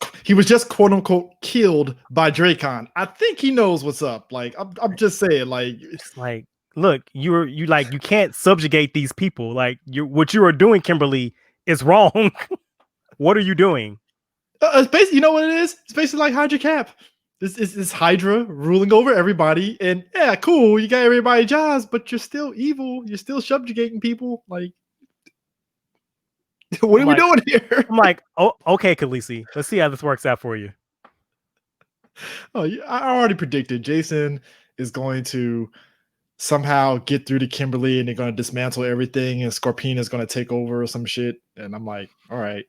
quote unquote killed by Dracon. I think he knows what's up. Like, I'm just saying, like, it's like, look, you can't subjugate these people. Like, what you are doing, Kimberly, is wrong. What are you doing? It's basically, you know what it is? It's basically like Hydra Cap. This is Hydra ruling over everybody, and yeah, cool. You got everybody jobs, but you're still evil. You're still subjugating people. Like, what are we doing here? I'm like, oh, okay, Khaleesi. Let's see how this works out for you. Oh, I already predicted Jason is going to somehow get through to Kimberly, and they're going to dismantle everything, and Scorpion is going to take over or some shit. And I'm like, all right.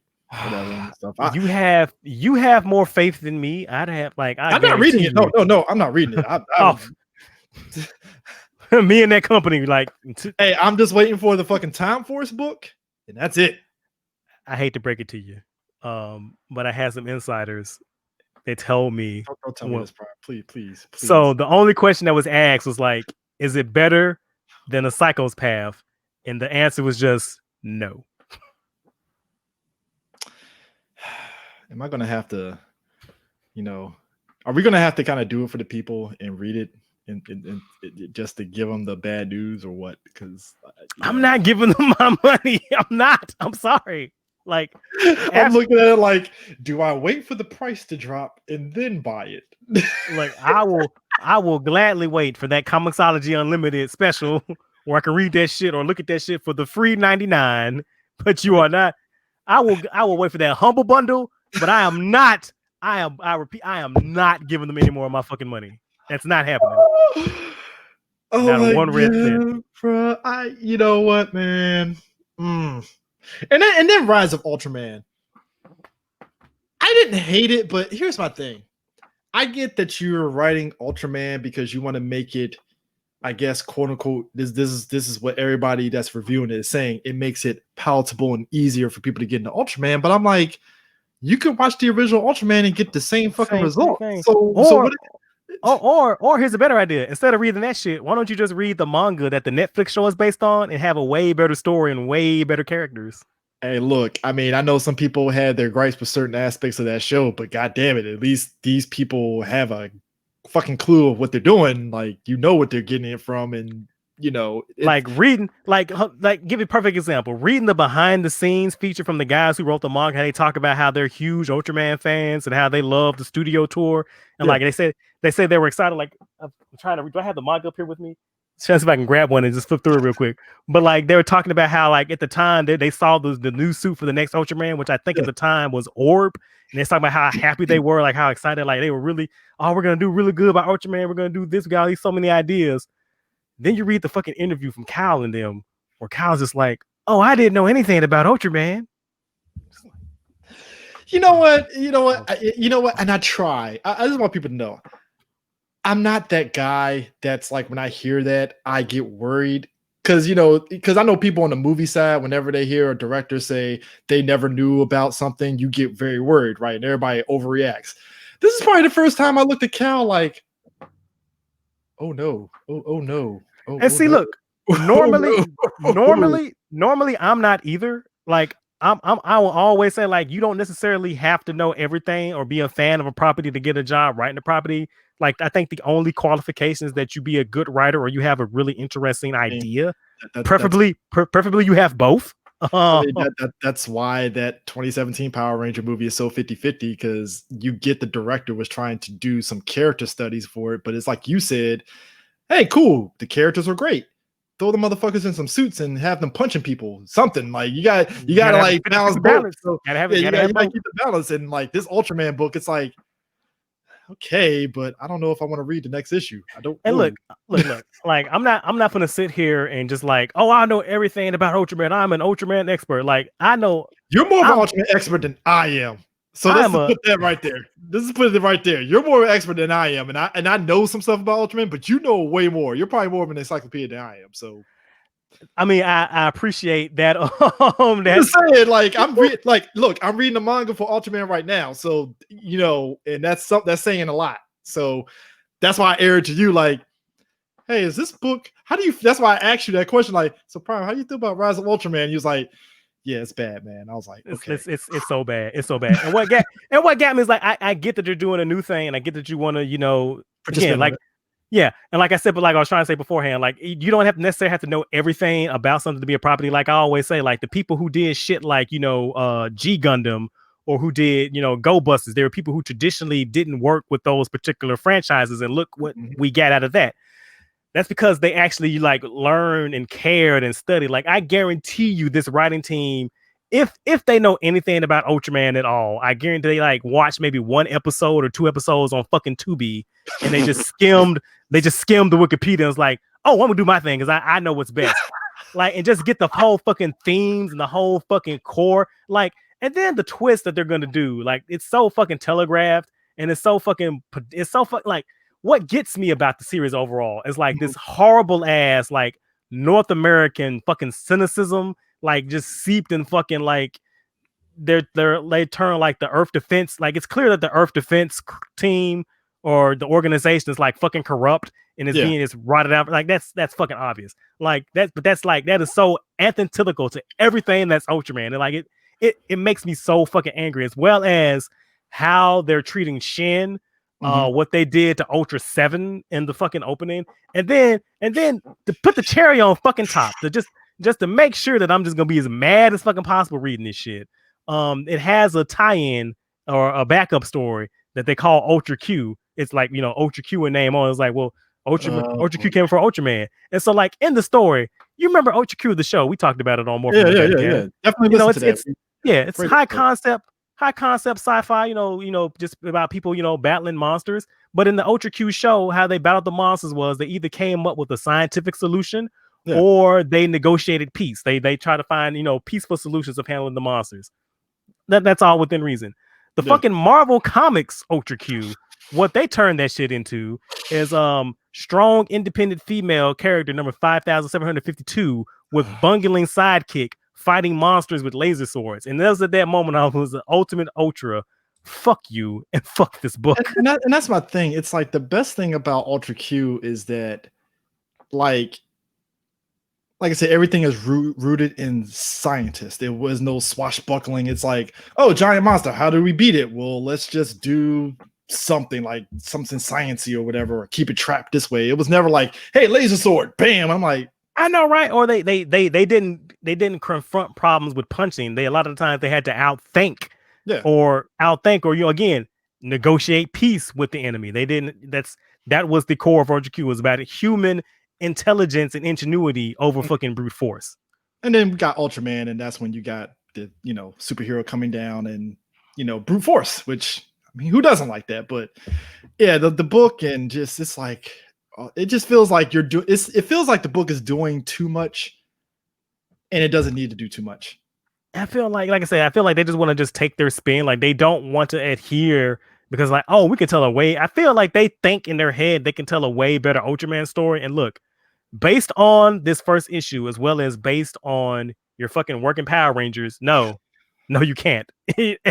Stuff. You have more faith than me. I'd have I'm not reading it. No, I'm not reading it. Me and that company, like, hey, I'm just waiting for the fucking Time Force book, and that's it. I hate to break it to you, but I had some insiders. They told me. Don't tell me this, please. So the only question that was asked was like, is it better than a Psycho's Path? And the answer was just no. Am I gonna have to, are we gonna have to kind of do it for the people and read it and just to give them the bad news or what? Because I'm not giving them my money. I'm not. I'm sorry. Like, I'm looking at it like, do I wait for the price to drop and then buy it? Like, I will gladly wait for that Comixology Unlimited special where I can read that shit or look at that shit for the free 99. But you are not. I will wait for that humble bundle. But I am not. I repeat, I am not giving them any more of my fucking money. That's not happening. Oh, not one red cent, bro. You know what, man? And then Rise of Ultraman. I didn't hate it, but here's my thing. I get that you're writing Ultraman because you want to make it, I guess, quote unquote, this is what everybody that's reviewing it is saying. It makes it palatable and easier for people to get into Ultraman. But I'm like, you could watch the original Ultraman and get the same fucking result. Or here's a better idea. Instead of reading that shit, why don't you just read the manga that the Netflix show is based on and have a way better story and way better characters? Hey, look, I mean, I know some people had their gripes with certain aspects of that show, but god damn it, at least these people have a fucking clue of what they're doing. Like, what they're getting it from, and like reading, like give you a perfect example. Reading the behind the scenes feature from the guys who wrote the manga, how they talk about how they're huge Ultraman fans and how they love the studio tour. And like they said they were excited. Like, I'm trying to read. Do I have the manga up here with me? Chance if I can grab one and just flip through it real quick. But like, they were talking about how like at the time they saw the new suit for the next Ultraman, which I think at the time was Orb. And they're talking about how happy they were, like how excited, like they were really, we're gonna do really good about Ultraman. We're gonna do this. We got these so many ideas. Then you read the fucking interview from Kyle and them, where Kyle's just like, "Oh, I didn't know anything about Ultraman." You know what? And I try. I just want people to know, I'm not that guy that's like, when I hear that, I get worried. Because I know people on the movie side, whenever they hear a director say they never knew about something, you get very worried, right? And everybody overreacts. This is probably the first time I looked at Cal like, oh no, oh no, And oh see, no, look, oh no. normally I'm not either. Like I will always say, like, you don't necessarily have to know everything or be a fan of a property to get a job writing the property. Like, I think the only qualification is that you be a good writer or you have a really interesting I mean, idea. that's Preferably you have both. I mean, that's why that 2017 Power Ranger movie is so 50-50, because you get the director was trying to do some character studies for it, but it's like you said, hey, cool, the characters are great. Throw the motherfuckers in some suits and have them punching people. Something like you gotta have a like balance 50-50 both. balance. So Gotta have yeah, it. you Gotta have gotta both. keep the balance. And like this Ultraman book, it's like, okay, but I don't know if I want to read the next issue. I don't And know. look. Like, I'm not gonna sit here and just like, oh, I know everything about Ultraman. I'm an Ultraman expert. Like, I know You're more of an I'm Ultraman expert than I am. So let's I'm just a put that right there. This is put it right there. You're more of an expert than I am, and I know some stuff about Ultraman, but you know way more. You're probably more of an encyclopedia than I am. So I mean, I appreciate that. I'm That just saying, like look, I'm reading the manga for Ultraman right now, so and that's saying a lot. So that's why I aired to you, like, hey, is this book? How do you? That's why I asked you that question, like, so Prime, how do you feel about Rise of Ultraman? He was like, yeah, it's bad, man. I was like, okay, it's so bad. It's so bad. And what got me is like, I get that you're doing a new thing, and I get that you want to, again, participate on like, it. yeah, and like I said, but like I was trying to say beforehand, like, you don't necessarily have to know everything about something to be a property. Like I always say, like, the people who did shit like G Gundam, or who did Go Busters, there were people who traditionally didn't work with those particular franchises, and look what we got out of that. That's because they actually like learned and cared and studied. Like, I guarantee you, this writing team, if they know anything about Ultraman at all, I guarantee they like watch maybe one episode or two episodes on fucking Tubi, and they just skimmed the Wikipedia and was like, oh, I'm gonna do my thing because I know what's best. Like, and just get the whole fucking themes and the whole fucking core. Like, and then the twist that they're gonna do, like, it's so fucking telegraphed, and it's so like, what gets me about the series overall is like this horrible ass like North American fucking cynicism, like just seeped in fucking like they turn like the Earth Defense. Like, it's clear that the Earth Defense team or the organization is like fucking corrupt and it's rotted out. Like, that's fucking obvious. Like but that's like, that is so antithetical to everything that's Ultraman. And like it makes me so fucking angry, as well as how they're treating Shin. What they did to Ultra 7 in the fucking opening, and then to put the cherry on fucking top, to just to make sure that I'm just gonna be as mad as fucking possible reading this shit. It has a tie-in or a backup story that they call Ultra Q. It's like, Ultra Q in name on. It's like, well, Ultra Q came for Ultraman, and so like in the story, you remember Ultra Q, the show we talked about it on more. Yeah. Definitely listen to that. It's high concept sci-fi, just about people, battling monsters. But in the Ultra Q show, how they battled the monsters was they either came up with a scientific solution or they negotiated peace. They try to find, peaceful solutions of handling the monsters. That's all within reason. The fucking Marvel Comics Ultra Q, what they turned that shit into is strong independent female character number 5752 with bungling sidekick fighting monsters with laser swords. And that was at that moment I was the ultimate ultra. Fuck you and fuck this book. And that's my thing. It's like the best thing about Ultra Q is that, like I said, everything is rooted in scientists. There was no swashbuckling. It's like, oh, giant monster, how do we beat it? Well, let's just do something sciencey or whatever, or keep it trapped this way. It was never like, hey, laser sword, bam. I'm like, I know, right? Or they didn't confront problems with punching. A lot of the times they had to outthink or again negotiate peace with the enemy. They didn't. That was the core of Ultra Q, was about human intelligence and ingenuity over fucking brute force. And then we got Ultraman, and that's when you got the superhero coming down and brute force, which, I mean, who doesn't like that? But yeah, the book, and just, it's like, it just feels like it feels like the book is doing too much, and it doesn't need to do too much. I feel like I said, I feel like they just want to just take their spin. Like, they don't want to adhere because, like, oh, we can tell a way. I feel like they think in their head they can tell a way better Ultraman story. And look, based on this first issue, as well as based on your fucking working Power Rangers, no, you can't.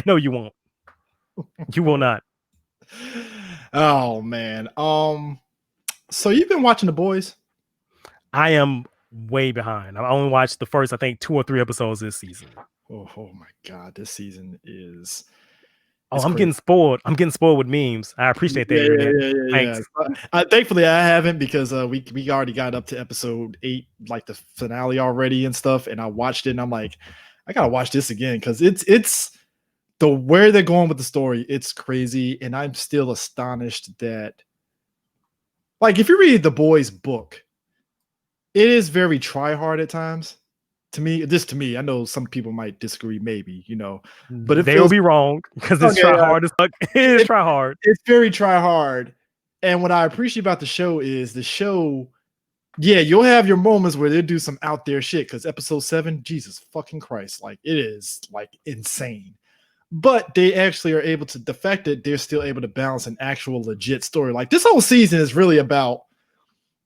No, you won't. You will not. Oh man. So you've been watching The Boys? I am way behind. I only watched the first, I think, 2 or 3 episodes this season. Oh my god, this season is Oh, it's I'm crazy. getting spoiled. I'm getting spoiled with memes. I appreciate that, internet. Yeah. Thanks. Thankfully, I haven't because we already got up to episode 8, like the finale already and stuff, and I watched it, and I'm like, I gotta watch this again because it's the where they're going with the story. It's crazy, and I'm still astonished that, like, if you read The Boys book, it is very try hard at times. To me, I know some people might disagree, maybe, but it They will feels be wrong because it's okay. try hard as fuck. It is It, try hard. it's very try hard. And what I appreciate about the show, yeah, you'll have your moments where they do some out there shit. Because episode 7, Jesus fucking Christ, like it is like insane. But they actually are able to, the fact that they're still able to balance an actual legit story. Like this whole season is really about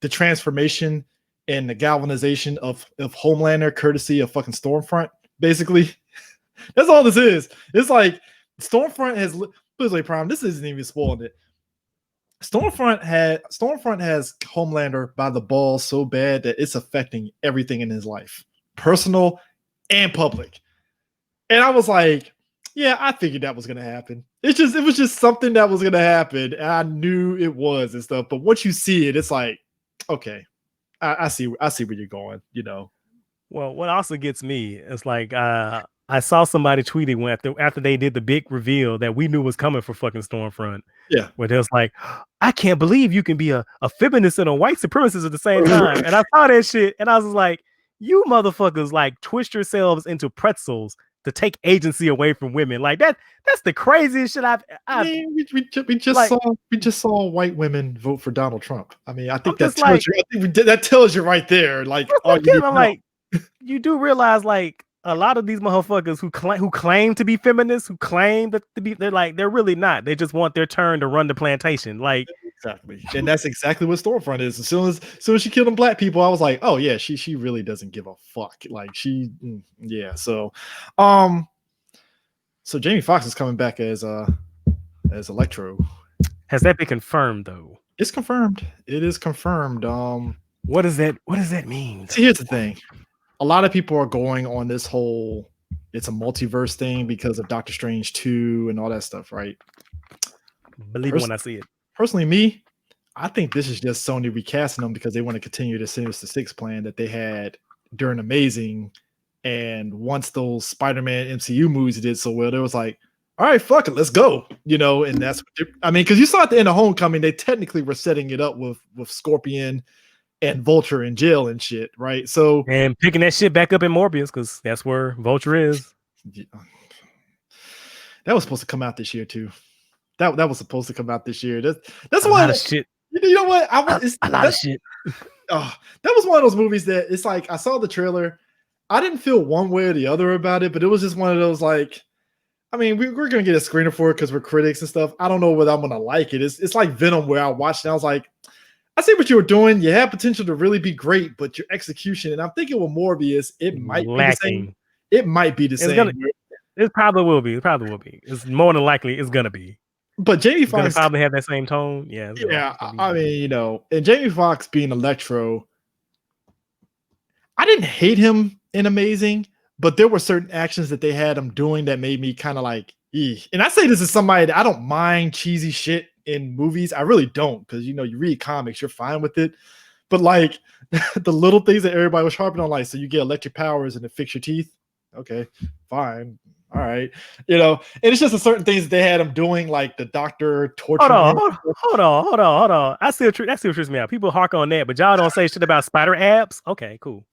the transformation and the galvanization of Homelander, courtesy of fucking Stormfront. Basically, that's all this is. It's like Stormfront has, literally, Prime. This isn't even spoiling it. Stormfront has Homelander by the balls so bad that it's affecting everything in his life, personal and public. And I was like, yeah, I figured that was gonna happen. It was just something that was gonna happen, and I knew it was and stuff. But once you see it, it's like, okay, I see where you're going. Well, what also gets me is like I saw somebody tweeting when after they did the big reveal that we knew was coming for fucking Stormfront. Yeah. Where they was like, I can't believe you can be a feminist and a white supremacist at the same time. And I saw that shit and I was like, you motherfuckers like twist yourselves into pretzels to take agency away from women. Like that's the craziest shit I mean, we just saw white women vote for Donald Trump. I mean, I think that tells you. I think that tells you right there. Like, I'm like, you do realize like a lot of these motherfuckers who claim to be feminists, who claim that to be, they're really not. They just want their turn to run the plantation. Like exactly, and that's exactly what Stormfront is. As soon as she killed them black people, I was like, oh yeah, she really doesn't give a fuck. Like yeah. So, so Jamie Foxx is coming back as Electro. Has that been confirmed though? It's confirmed. It is confirmed. What does that mean? See, here's the thing. A lot of people are going on this whole it's a multiverse thing because of Doctor Strange 2 and all that stuff, right? Believe it when I see it. Personally, I think this is just Sony recasting them because they want to continue the Sinister Six plan that they had during Amazing. And once those Spider-Man MCU movies did so well, they was like, all right, fuck it, let's go. And that's because you saw at the end of Homecoming, they technically were setting it up with Scorpion and Vulture in jail and shit, right? So and picking that shit back up in Morbius because that's where Vulture is. Yeah. That was supposed to come out this year too. That was supposed to come out this year. That's a lot of shit. You know what? A lot of shit. Oh, that was one of those movies that it's like I saw the trailer. I didn't feel one way or the other about it, but it was just one of those like, I mean, we're gonna get a screener for it because we're critics and stuff. I don't know whether I'm gonna like it. It's like Venom where I watched it. I was like, I see what you were doing. You have potential to really be great, but your execution, and I'm thinking with Morbius, it might be the same. It might be the same. It probably will be. It's more than likely it's gonna be. But Jamie Foxx probably have that same tone. Yeah. I mean, and Jamie Foxx being Electro, I didn't hate him in Amazing, but there were certain actions that they had him doing that made me kind of like, eeh. And I say this as somebody that I don't mind cheesy shit in movies. I really don't, because you read comics, you're fine with it. But like the little things that everybody was harping on, like, so you get electric powers and it fix your teeth. Okay, fine. All right. And it's just a certain things that they had him doing, like the doctor torturing. Hold on. That still trips me out. People hark on that, but y'all don't say shit about spider abs. Okay, cool.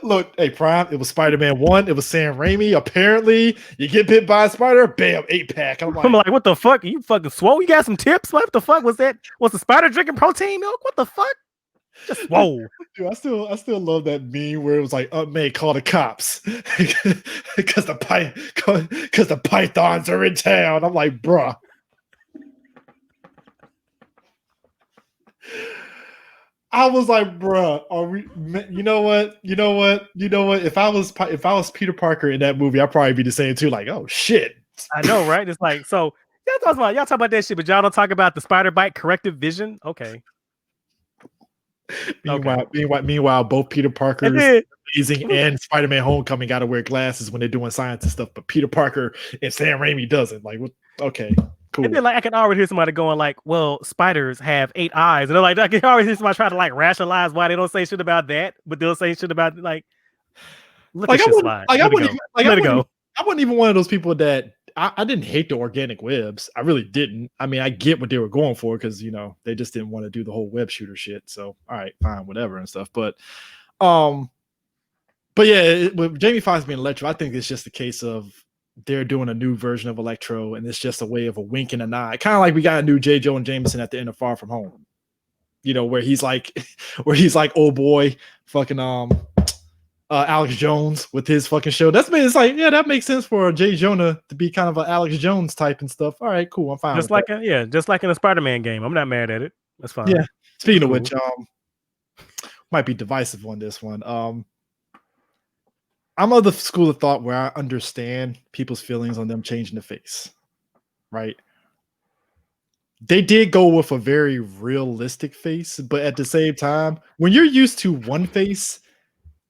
Look, hey, Prime, it was Spider-Man 1. It was Sam Raimi. Apparently, you get bit by a spider, bam, 8-pack. I'm like, what the fuck? You fucking swole? You got some tips? What the fuck was that? Was the spider drinking protein milk? What the fuck? Just swole. Dude, I still love that meme where it was like, May, call the cops because the pythons are in town. I'm like, bruh. I was like, bruh, are we? You know what? If I was Peter Parker in that movie, I'd probably be the same too. Like, oh shit. I know, right? It's like, so Y'all talk about that shit, but y'all don't talk about the spider bite corrective vision. Okay. Meanwhile, both Peter And Parker's then Amazing and Spider-Man Homecoming got to wear glasses when they're doing science and stuff, but Peter Parker and Sam Raimi doesn't. Like, what? Okay, cool. And then, like, I can already hear somebody going, like, well, spiders have 8 eyes. And they're like, I can already hear somebody try to, like, rationalize why they don't say shit about that, but they'll say shit about, like, let the shit slide. Let it go. I wasn't even one of those people that I didn't hate the organic webs. I really didn't. I mean, I get what they were going for because, you know, they just didn't want to do the whole web shooter shit. So, all right, fine, whatever and stuff. But yeah, with Jamie Foxx being Electro, I think it's just a case of they're doing a new version of Electro, and it's just a way of a wink and a nod. Kind of like we got a new J. Jonah Jameson at the end of Far From Home. You know, where he's like, oh boy, fucking Alex Jones with his fucking show. It's like, yeah, that makes sense for J. Jonah to be kind of an Alex Jones type and stuff. All right, cool. I'm fine. Just like in a Spider-Man game. I'm not mad at it. That's fine. Yeah. Speaking of which, might be divisive on this one. I'm of the school of thought where I understand people's feelings on them changing the face, right? They did go with a very realistic face, but at the same time, when you're used to one face,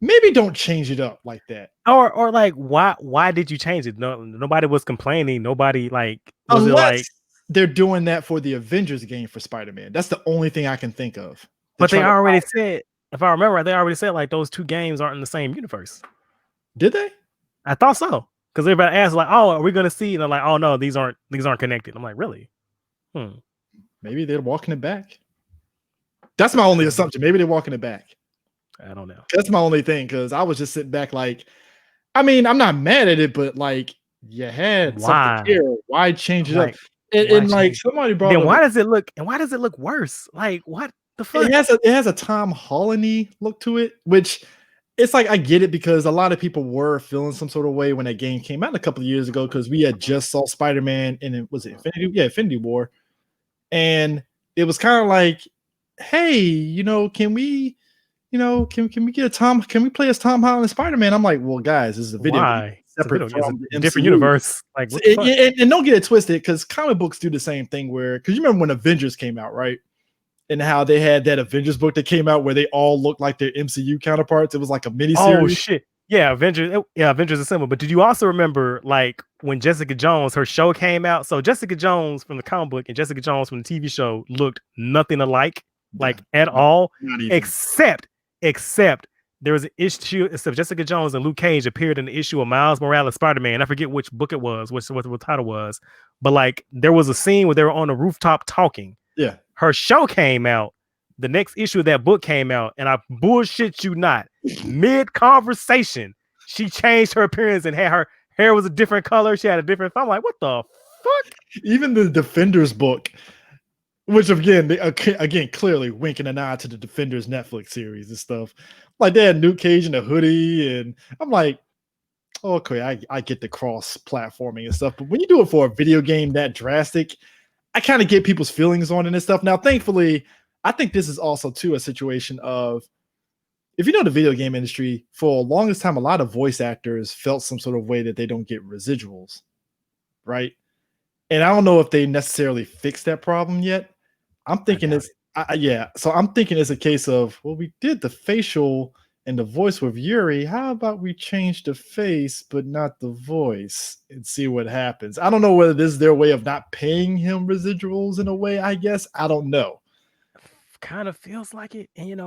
maybe don't change it up like that. Or like, why did you change it? No, nobody was complaining. Nobody like was Unless it like they're doing that for the Avengers game for Spider-Man. That's the only thing I can think of. But they already said, if I remember, they already said like those two games aren't in the same universe. Did they? I thought so. Because everybody asked like, "Oh, are we going to see?" And they're like, "Oh no, these aren't connected." I'm like, really? Maybe they're walking it back. That's my only assumption. Maybe they're walking it back. I don't know. That's my only thing because I was just sitting back like, I mean, I'm not mad at it, but like, you had something here. Why change it up? And like somebody brought. Then why does it look worse? Like, what the fuck? It has a Tom Holland-y look to it, which it's like I get it because a lot of people were feeling some sort of way when that game came out a couple of years ago because we had just saw Spider-Man and it was Infinity War, and it was kind of like, hey, can we get can we play as Tom Holland Spider-Man? I'm like, well, guys, this is a video game separate from the different universe. Like, and don't get it twisted because comic books do the same thing because you remember when Avengers came out, right? And how they had that Avengers book that came out where they all looked like their MCU counterparts. It was like a mini series. Oh shit. Yeah, Avengers Assemble. But did you also remember like when Jessica Jones, her show came out? So Jessica Jones from the comic book and Jessica Jones from the TV show looked nothing alike, like at all, except there was an issue. So Jessica Jones and Luke Cage appeared in the issue of Miles Morales Spider-Man. I forget which book it was, what the title was, but like there was a scene where they were on a rooftop talking. Yeah. Her show came out. The next issue of that book came out, and I bullshit you not. Mid-conversation, she changed her appearance and had her hair was a different color. She had a different. I'm like, what the fuck? Even the Defenders book, which again clearly winking an eye to the Defenders Netflix series and stuff. Like they had Luke Cage in a hoodie, and I'm like, okay, I get the cross platforming and stuff, but when you do it for a video game that drastic, I kind of get people's feelings on it and stuff. Now, thankfully, I think this is also too a situation of, if you know the video game industry, for the longest time, a lot of voice actors felt some sort of way that they don't get residuals, right? And I don't know if they necessarily fixed that problem yet. I'm thinking so I'm thinking it's a case of, well, we did the facial and the voice with Yuri. How about we change the face but not the voice and see what happens? I don't know whether this is their way of not paying him residuals in a way, I guess. I don't know. Kind of feels like it. And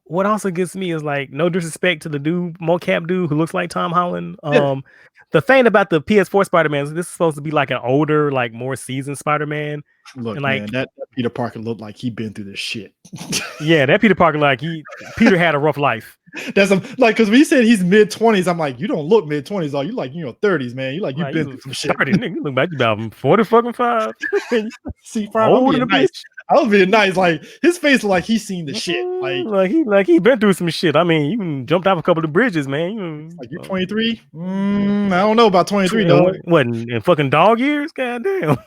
what also gets me is like, no disrespect to the dude, mocap dude who looks like Tom Holland. The thing about the PS4 Spider-Man is this is supposed to be like an older, like more seasoned Spider-Man. Look, and man, that Peter Parker looked like he'd been through this shit. Yeah, that Peter Parker, like Peter had a rough life. That's like, because when he said he's mid-20s, I'm like, you don't look mid-20s, you like 30s, man. You you've been through some shit. Nigga, you look like you about 40 fucking 5. See, older than nice. I was being nice. Like his face looked like he's seen the shit. Like he been through some shit. I mean, you jumped off a couple of bridges, man. Like you're 23. I don't know about 23 though. What in fucking dog years? Goddamn.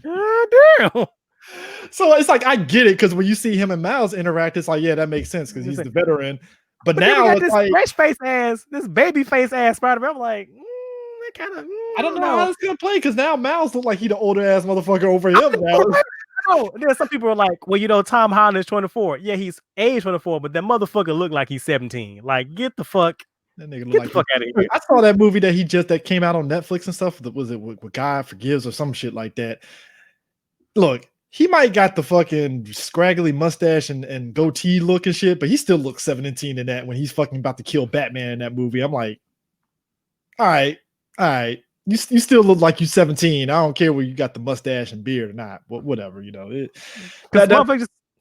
Goddamn. So it's like I get it because when you see him and Miles interact, it's like, yeah, that makes sense because he's the veteran. But now it's this like fresh face ass, this baby face ass Spider-Man. I'm like, that kind of. I don't know how it's gonna play because now Miles look like he the older ass motherfucker over him now. Oh, there's some people are like, well, you know, Tom Holland is 24. Yeah, he's age 24, but that motherfucker look like he's 17. Like, get the fuck That nigga look Get like the fuck out of here. I saw that movie that came out on Netflix and stuff. Was it with God Forgives or some shit like that? Look, he might got the fucking scraggly mustache and goatee look and shit, but he still looks 17 in that when he's fucking about to kill Batman in that movie. I'm like, all right. You still look like you 17. I don't care where you got the mustache and beard or not. Whatever, you know.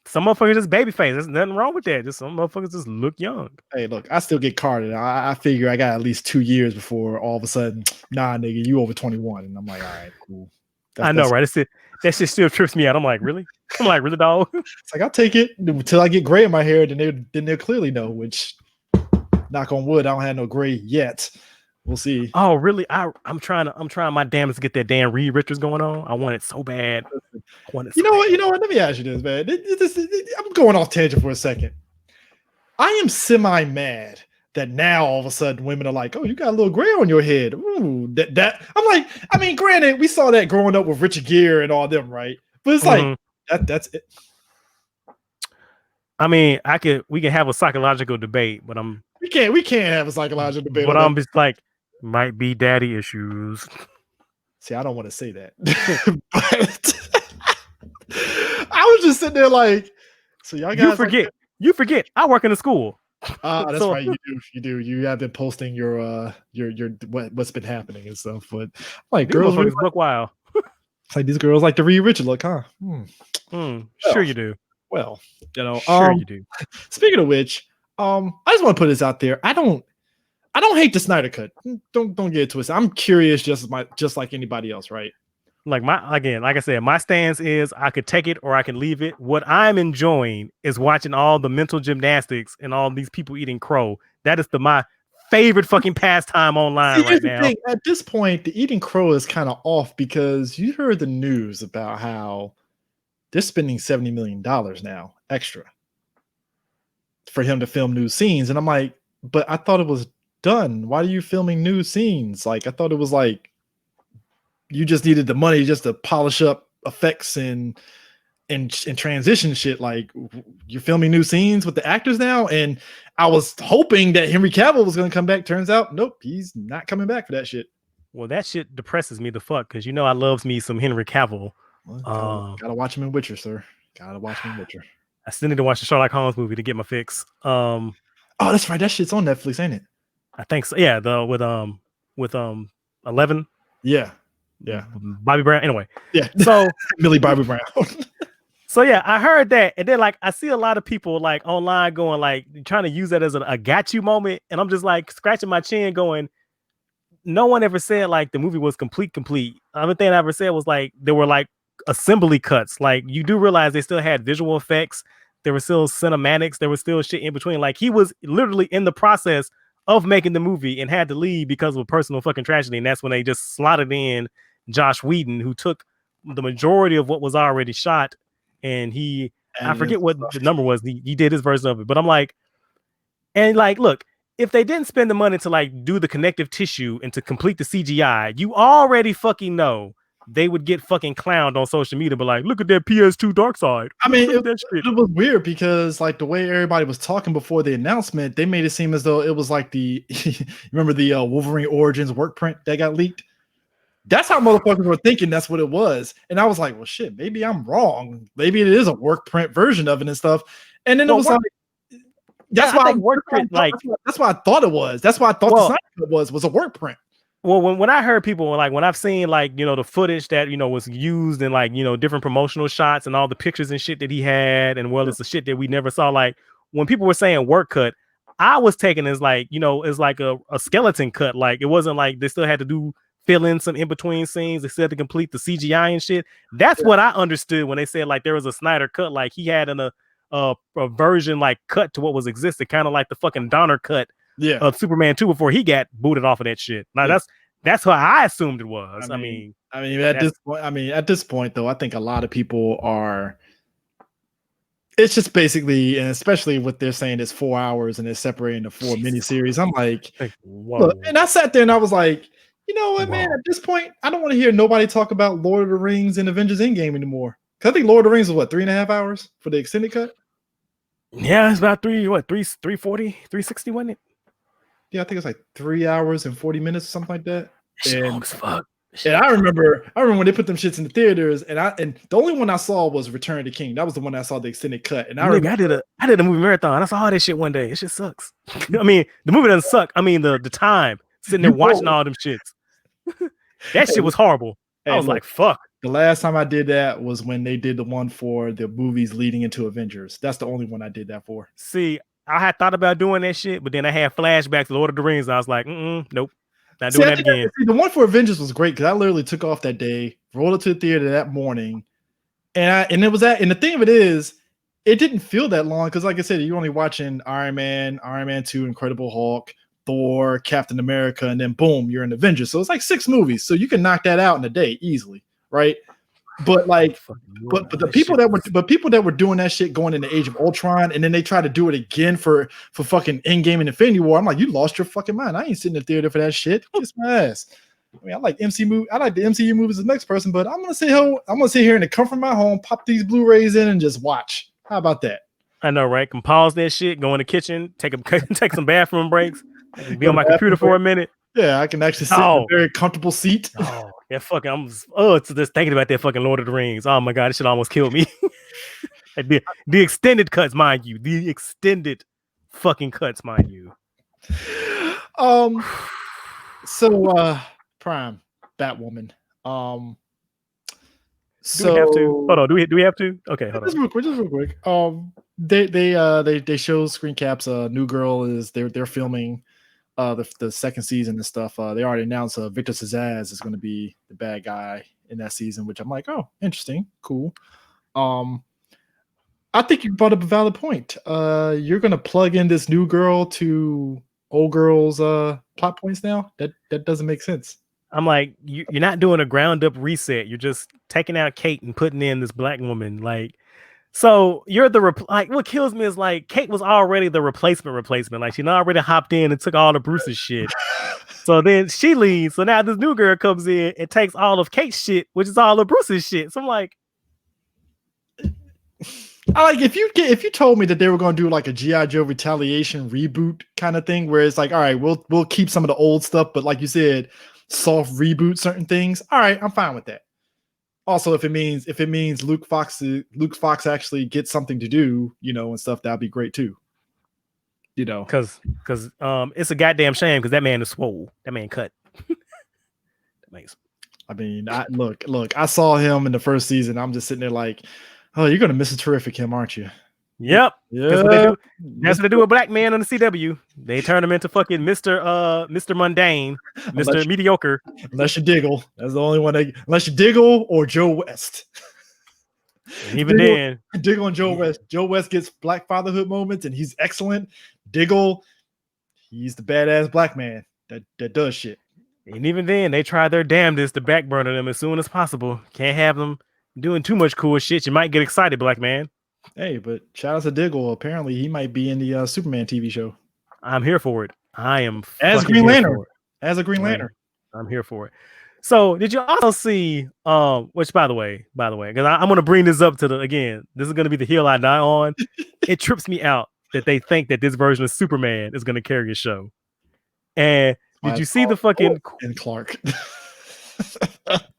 Some motherfuckers just baby face. There's nothing wrong with that. Just some motherfuckers just look young. Hey, look, I still get carded. I figure I got at least 2 years before all of a sudden, nah, nigga, you over 21. And I'm like, all right, cool. I know, right? That shit still trips me out. I'm like, really? Really, dog? It's like, I'll take it until I get gray in my hair. Then they'll clearly know, which, knock on wood, I don't have no gray yet. We'll see. Oh, really? I'm trying my damnedest to get that damn Reed Richards going on. I want it so bad. You know what? Let me ask you this, man. I'm going off tangent for a second. I am semi-mad that now all of a sudden women are like, oh, you got a little gray on your head. Ooh, that. I'm like, I mean, granted, we saw that growing up with Richard Gere and all them, right? But it's like, that's it. I mean, we can have a psychological debate, but we can't have a psychological debate. But I'm just like, might be daddy issues. See, I don't want to say that. But I was just sitting there like, so y'all guys you forget. I work in a school. That's right. You do. You have been posting your what's been happening and stuff. But like, girls really look wild. It's like these girls like the Reed Richards look, huh? Sure you do. Well, you know, sure you do. Speaking of which, I just want to put this out there. I don't hate the Snyder Cut. Don't get it twisted. I'm curious, just like anybody else, right? Like I said, my stance is I could take it or I can leave it. What I'm enjoying is watching all the mental gymnastics and all these people eating crow. That is my favorite fucking pastime online right now. At this point, the eating crow is kind of off because you heard the news about how they're spending $70 million now extra for him to film new scenes. And I'm like, but I thought it was done. Why are you filming new scenes? Like, I thought it was like you just needed the money just to polish up effects and transition shit. Like, you're filming new scenes with the actors now. And I was hoping that Henry Cavill was going to come back. Turns out, nope, he's not coming back for that shit. Well, that shit depresses me the fuck because I loves me some Henry Cavill. Well, gotta watch him in Witcher, sir. Gotta watch him in Witcher. I still need to watch the Sherlock Holmes movie to get my fix. Oh, that's right. That shit's on Netflix, ain't it? I think so. Yeah, with 11. Yeah. Bobby Brown. Anyway. Yeah. So Millie Bobby Brown. So yeah, I heard that, and then like I see a lot of people like online going like trying to use that as a got you moment, and I'm just like scratching my chin, going, no one ever said like the movie was complete. The only thing I ever said was like there were like assembly cuts. Like, you do realize they still had visual effects, there were still cinematics, there was still shit in between. Like, he was literally in the process of making the movie and had to leave because of a personal fucking tragedy, and that's when they just slotted in Josh Whedon, who took the majority of what was already shot, and I forget what the number was. He did his version of it, but I'm like, and like, look, if they didn't spend the money to like do the connective tissue and to complete the CGI, you already fucking know they would get fucking clowned on social media, but like, look at that PS2 Dark Side. I mean, it was weird because like the way everybody was talking before the announcement, they made it seem as though it was like remember the Wolverine Origins work print that got leaked? That's how motherfuckers were thinking that's what it was. And I was like, well, shit, maybe I'm wrong. Maybe it is a work print version of it and stuff. And then it was like, that's why I thought it was. That's why I thought the Snyder was a work print. Well, when I heard people like, when I've seen like, the footage that, was used in like, different promotional shots and all the pictures and shit that he had, and it's the shit that we never saw. Like, when people were saying work cut, I was taking as like, as like a skeleton cut. Like, it wasn't like they still had to fill in some in between scenes. They still had to complete the CGI and shit. That's what I understood when they said like there was a Snyder cut. Like, he had a version like cut to what was existed, kind of like the fucking Donner cut of Superman 2 before he got booted off of that shit. Now that's how I assumed it was. I mean at this point though, I think a lot of people are. It's just basically, and especially what they're saying is 4 hours and they're separating the 4 miniseries. I'm like, look, and I sat there and I was like, You know what, man? Whoa. At this point, I don't want to hear nobody talk about Lord of the Rings and Avengers Endgame anymore. Because I think Lord of the Rings was what, 3.5 hours for the extended cut? Yeah, it's about 340, 360, wasn't it? Yeah, I think it's like 3 hours and 40 minutes or something like that. Shit long And as fuck. I remember when they put them shits in the theaters, and the only one I saw was Return of the King. That was the one I saw the extended cut. And I remember I did a movie marathon. I saw all that shit one day. It shit sucks. I mean, the movie doesn't suck. I mean, the time sitting there watching all them shits. That shit was horrible. I was like, fuck. The last time I did that was when they did the one for the movies leading into Avengers. That's the only one I did that for. See, I had thought about doing that shit, but then I had flashbacks to Lord of the Rings. I was like, nope, not doing that again. The one for Avengers was great because I literally took off that day, rolled it to the theater that morning, and it was that. And the thing of it is, it didn't feel that long because, like I said, you're only watching Iron Man 2, Incredible Hulk, Thor, Captain America, and then boom, you're in Avengers. So it's like 6 movies. So you can knock that out in a day easily, right? But like, but the people that were doing that shit going into Age of Ultron, and then they try to do it again for fucking Endgame and Infinity War. I'm like, you lost your fucking mind. I ain't sitting in the theater for that shit. Kiss my ass. I mean, I like the MCU movies as the next person, but I'm gonna sit here in the comfort of my home, pop these Blu-rays in, and just watch. How about that? I know, right? Can pause that shit, go in the kitchen, take some bathroom breaks, be on my computer for a minute. Yeah, I can actually sit in a very comfortable seat. Oh, yeah, fucking, it's just thinking about that fucking Lord of the Rings. Oh my god, this shit almost killed me. the extended cuts, mind you. The extended fucking cuts, mind you. So Prime, Batwoman. Do we have to? Hold on. Do we have to? Okay, hold on. Just real quick. They show screen caps. New Girl is they're filming the second season and stuff. They already announced Victor Zsasz is going to be the bad guy in that season, which I'm like, oh, interesting, cool. I think you brought up a valid point. You're going to plug in this New Girl to old girl's plot points now. That doesn't make sense. I'm like, you're not doing a ground up reset. You're just taking out Kate and putting in this black woman. Like, so you're like, what kills me is like Kate was already the replacement. Like she already hopped in and took all of Bruce's shit. So then she leaves. So now this new girl comes in and takes all of Kate's shit, which is all of Bruce's shit. So I'm like, if you told me that they were going to do like a G.I. Joe Retaliation reboot kind of thing, where it's like, all right, we'll keep some of the old stuff, but like you said, soft reboot certain things. All right, I'm fine with that. Also, if it means Luke Fox actually gets something to do, and stuff, that'd be great too. Because it's a goddamn shame because that man is swole. That man cut. I mean, look. I saw him in the first season. I'm just sitting there like, oh, you're gonna miss a terrific him, aren't you? Yep. Yeah. That's what they do with black men on the CW. They turn him into fucking Mr. Mundane, Mr. Mediocre. Unless you Diggle. That's the only one. Unless you Diggle or Joe West. And even then, Diggle and Joe West. Joe West gets black fatherhood moments, and he's excellent. Diggle, he's the badass black man that does shit. And even then, they try their damnedest to backburner them as soon as possible. Can't have them doing too much cool shit. You might get excited, black man. Hey, but shout out to Diggle. Apparently, he might be in the Superman TV show. I'm here for it. I am as Green Lantern. As a Green Lantern, I'm here for it. So, did you also see? Which, by the way, because I'm going to bring this up again. This is going to be the hill I die on. It trips me out that they think that this version of Superman is going to carry a show. And did you see the fucking and Clark?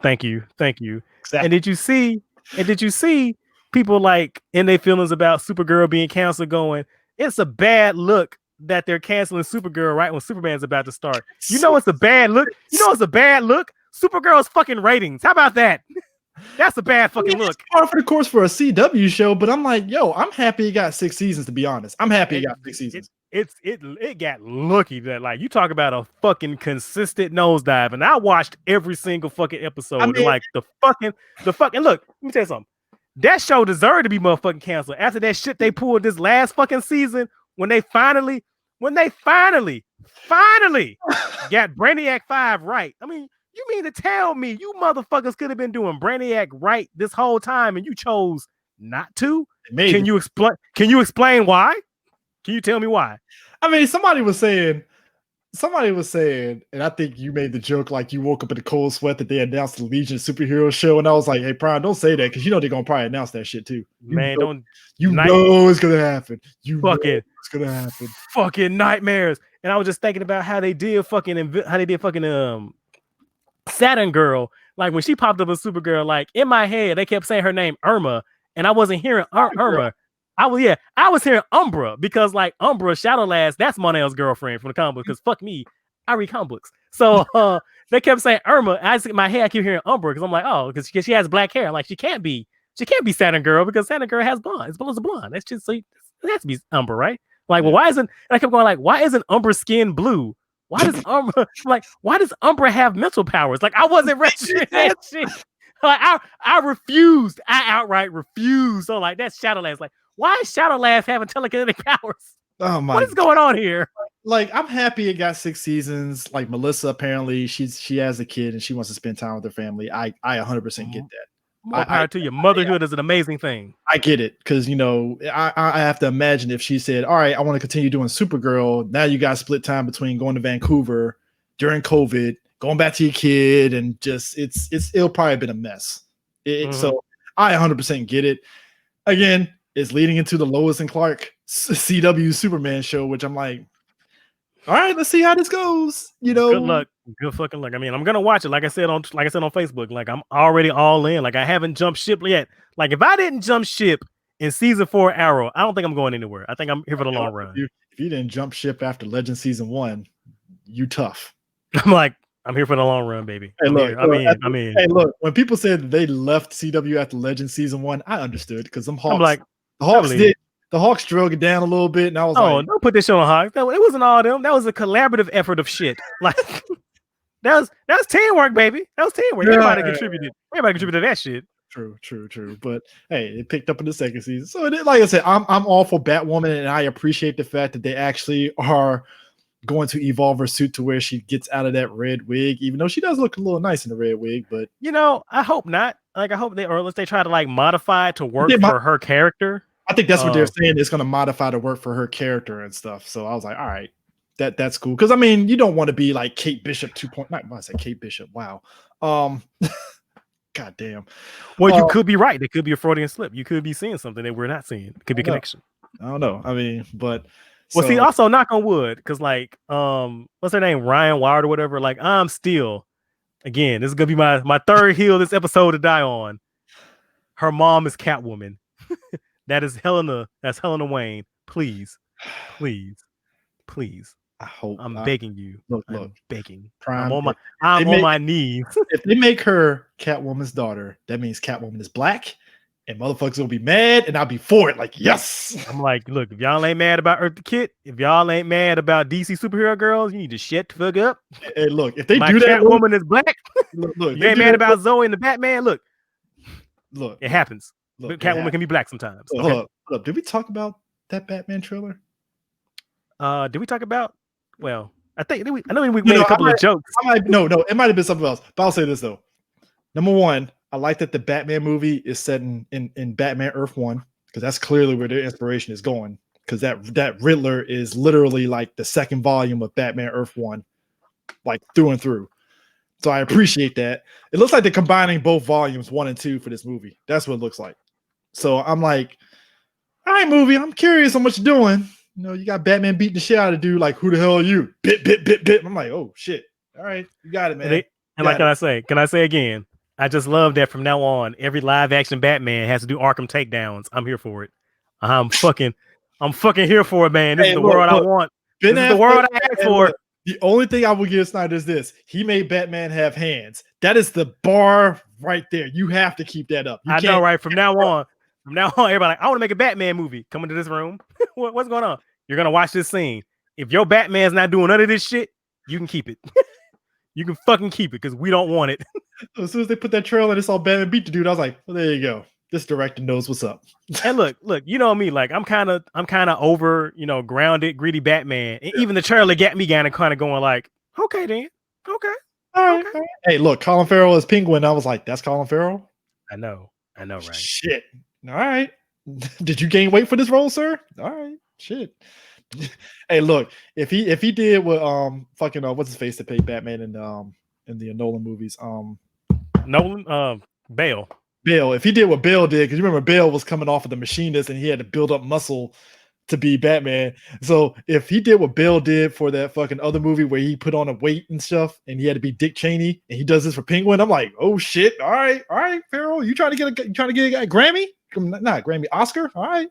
Thank you. Exactly. And did you see? People like in their feelings about Supergirl being canceled going, it's a bad look that they're canceling Supergirl right when Superman's about to start. It's a bad look. It's a bad look. Supergirl's fucking ratings. How about that? That's a bad fucking look. It's par for the course for a CW show, but I'm like, yo, I'm happy it got 6 seasons, to be honest. I'm happy it got 6 seasons. It got lucky that, like, you talk about a fucking consistent nosedive, and I watched every single fucking episode. I mean, like the fucking look, let me tell you something. That show deserved to be motherfucking canceled. After that shit they pulled this last fucking season, when they finally got Brainiac 5 right. I mean, you mean to tell me you motherfuckers could have been doing Brainiac right this whole time and you chose not to? Can you explain why? Can you tell me why? I mean, somebody was saying somebody was saying, and I think you made the joke like you woke up in a cold sweat that they announced the Legion superhero show, and I was like, "Hey, Prime, don't say that because you know they're gonna probably announce that shit too. Man, don't You night know it's gonna happen. You know fucking it's gonna happen. fucking nightmares. And I was just thinking about how they did fucking Saturn Girl. Like when she popped up as Supergirl, like in my head, they kept saying her name Irma, and I wasn't hearing Irma. I was hearing Umbra because like Umbra Shadowlass, that's Monel's girlfriend from the comic book. Because fuck me, I read comic books. So they kept saying Irma. In my head, I keep hearing Umbra because I'm like, oh, because she has black hair. I'm like, she can't be Saturn Girl because Saturn Girl has blonde. It's blonde. That's just so it has to be Umbra, right? Like, well, why isn't? And I kept going like, why isn't Umbra's skin blue? Why does Umbra why does Umbra have mental powers? Like I wasn't registering that shit. Like I refused. I outright refused. So like that's Shadowlands. Like why is Shadowlands having telekinetic powers? Oh my! What is going on here? Like I'm happy it got 6 seasons. Like Melissa, apparently she has a kid and she wants to spend time with her family. I 100% get that. More power to you. Motherhood is an amazing thing. I get it because you know I have to imagine if she said, "All right, I want to continue doing Supergirl." Now you got split time between going to Vancouver during COVID, going back to your kid, and just it'll probably have been a mess. So I 100% get it. Again, it's leading into the Lois and Clark CW Superman show, which I'm like, all right, let's see how this goes. You know, good luck. Good fucking luck. I mean, I'm gonna watch it. Like I said on Facebook. Like I'm already all in. Like I haven't jumped ship yet. Like if I didn't jump ship in season 4 Arrow, I don't think I'm going anywhere. I think I'm here for the long run. If you didn't jump ship after Legend season 1, you tough. I'm like, I'm here for the long run, baby. Hey, look, I mean, hey, look. When people said that they left CW after Legend season 1, I understood because them Hawks. I'm like, the Hawks drug it down a little bit, and I was like, don't put this show on Hawks. It wasn't all them. That was a collaborative effort of shit. Like that was teamwork, baby. That was teamwork. Everybody contributed. Everybody contributed to that shit. True. But hey, it picked up in the second season. So like I said, I'm all for Batwoman, and I appreciate the fact that they actually are going to evolve her suit to where she gets out of that red wig, even though she does look a little nice in the red wig. But you know, I hope not. Like I hope unless they try to like modify it to work for her character. I think that's what they're saying. It's going to modify to work for her character and stuff. So I was like, all right, that's cool. Because I mean, you don't want to be like Kate Bishop 2.9. I said Kate Bishop. Wow. God damn. Well, you could be right. It could be a Freudian slip. You could be seeing something that we're not seeing. It could be a connection. I don't know. I mean, but well, see, also knock on wood, because like what's her name? Ryan Ward or whatever. Like, I'm still, again, this is gonna be my third hill this episode to die on. Her mom is Catwoman. That's Helena Wayne. Please. I hope I'm begging you. Look, I'm begging. Prime, I'm on my knees. If they make her Catwoman's daughter, that means Catwoman is black, and motherfuckers will be mad, and I'll be for it. Like, yes. I'm like, look, if y'all ain't mad about Eartha Kitt, if y'all ain't mad about DC superhero girls, you need to shut the fuck up. Hey, look, if they my do that, Catwoman is black. Look, you ain't mad about Zoe and the Batman. Look, it happens. Catwoman can be black sometimes. Hold up. Did we talk about that Batman trailer? Did we talk about? Well, I know we made a couple of jokes. No, it might have been something else. But I'll say this though. Number one, I like that the Batman movie is set in Batman Earth 1, because that's clearly where their inspiration is going. Because that Riddler is literally like the second volume of Batman Earth 1, like through and through. So I appreciate that. It looks like they're combining both volumes 1 and 2 for this movie. That's what it looks like. So I'm like, all right, movie, I'm curious on what you're doing. You know, you got Batman beating the shit out of dude. Like, who the hell are you? Bit. I'm like, oh shit. All right, you got it, man. Can I say again? I just love that from now on, every live action Batman has to do Arkham takedowns. I'm here for it. I'm fucking here for it, man. This is the world I want. This is the world I asked for. The only thing I will give Snyder is this: he made Batman have hands. That is the bar right there. You have to keep that up. I know, right? From now on, everybody like, I want to make a Batman movie. Come into this room. What's going on? You're gonna watch this scene. If your Batman's not doing none of this shit, you can keep it. You can fucking keep it because we don't want it. As soon as they put that trailer and it's all Batman beat the dude, I was like, well, there you go. This director knows what's up. And look, you know me, like I'm kind of over, grounded, greedy Batman. And even the trailer got me kind of going like, okay then. Okay. All right. Hey, look, Colin Farrell is Penguin. I was like, that's Colin Farrell? I know, right? Shit. All right. Did you gain weight for this role, sir? All right. Shit. Hey, look, if he did what fucking what's his face to pay Batman in the Nolan movies, Nolan, Bale. Bill, if he did what Bill did, because you remember Bill was coming off of the machinist and he had to build up muscle to be Batman. So if he did what Bill did for that fucking other movie where he put on a weight and stuff and he had to be Dick Cheney and he does this for Penguin, I'm like, oh shit, all right, Farrell, you trying to get a Grammy? Not Grammy, Oscar? All right.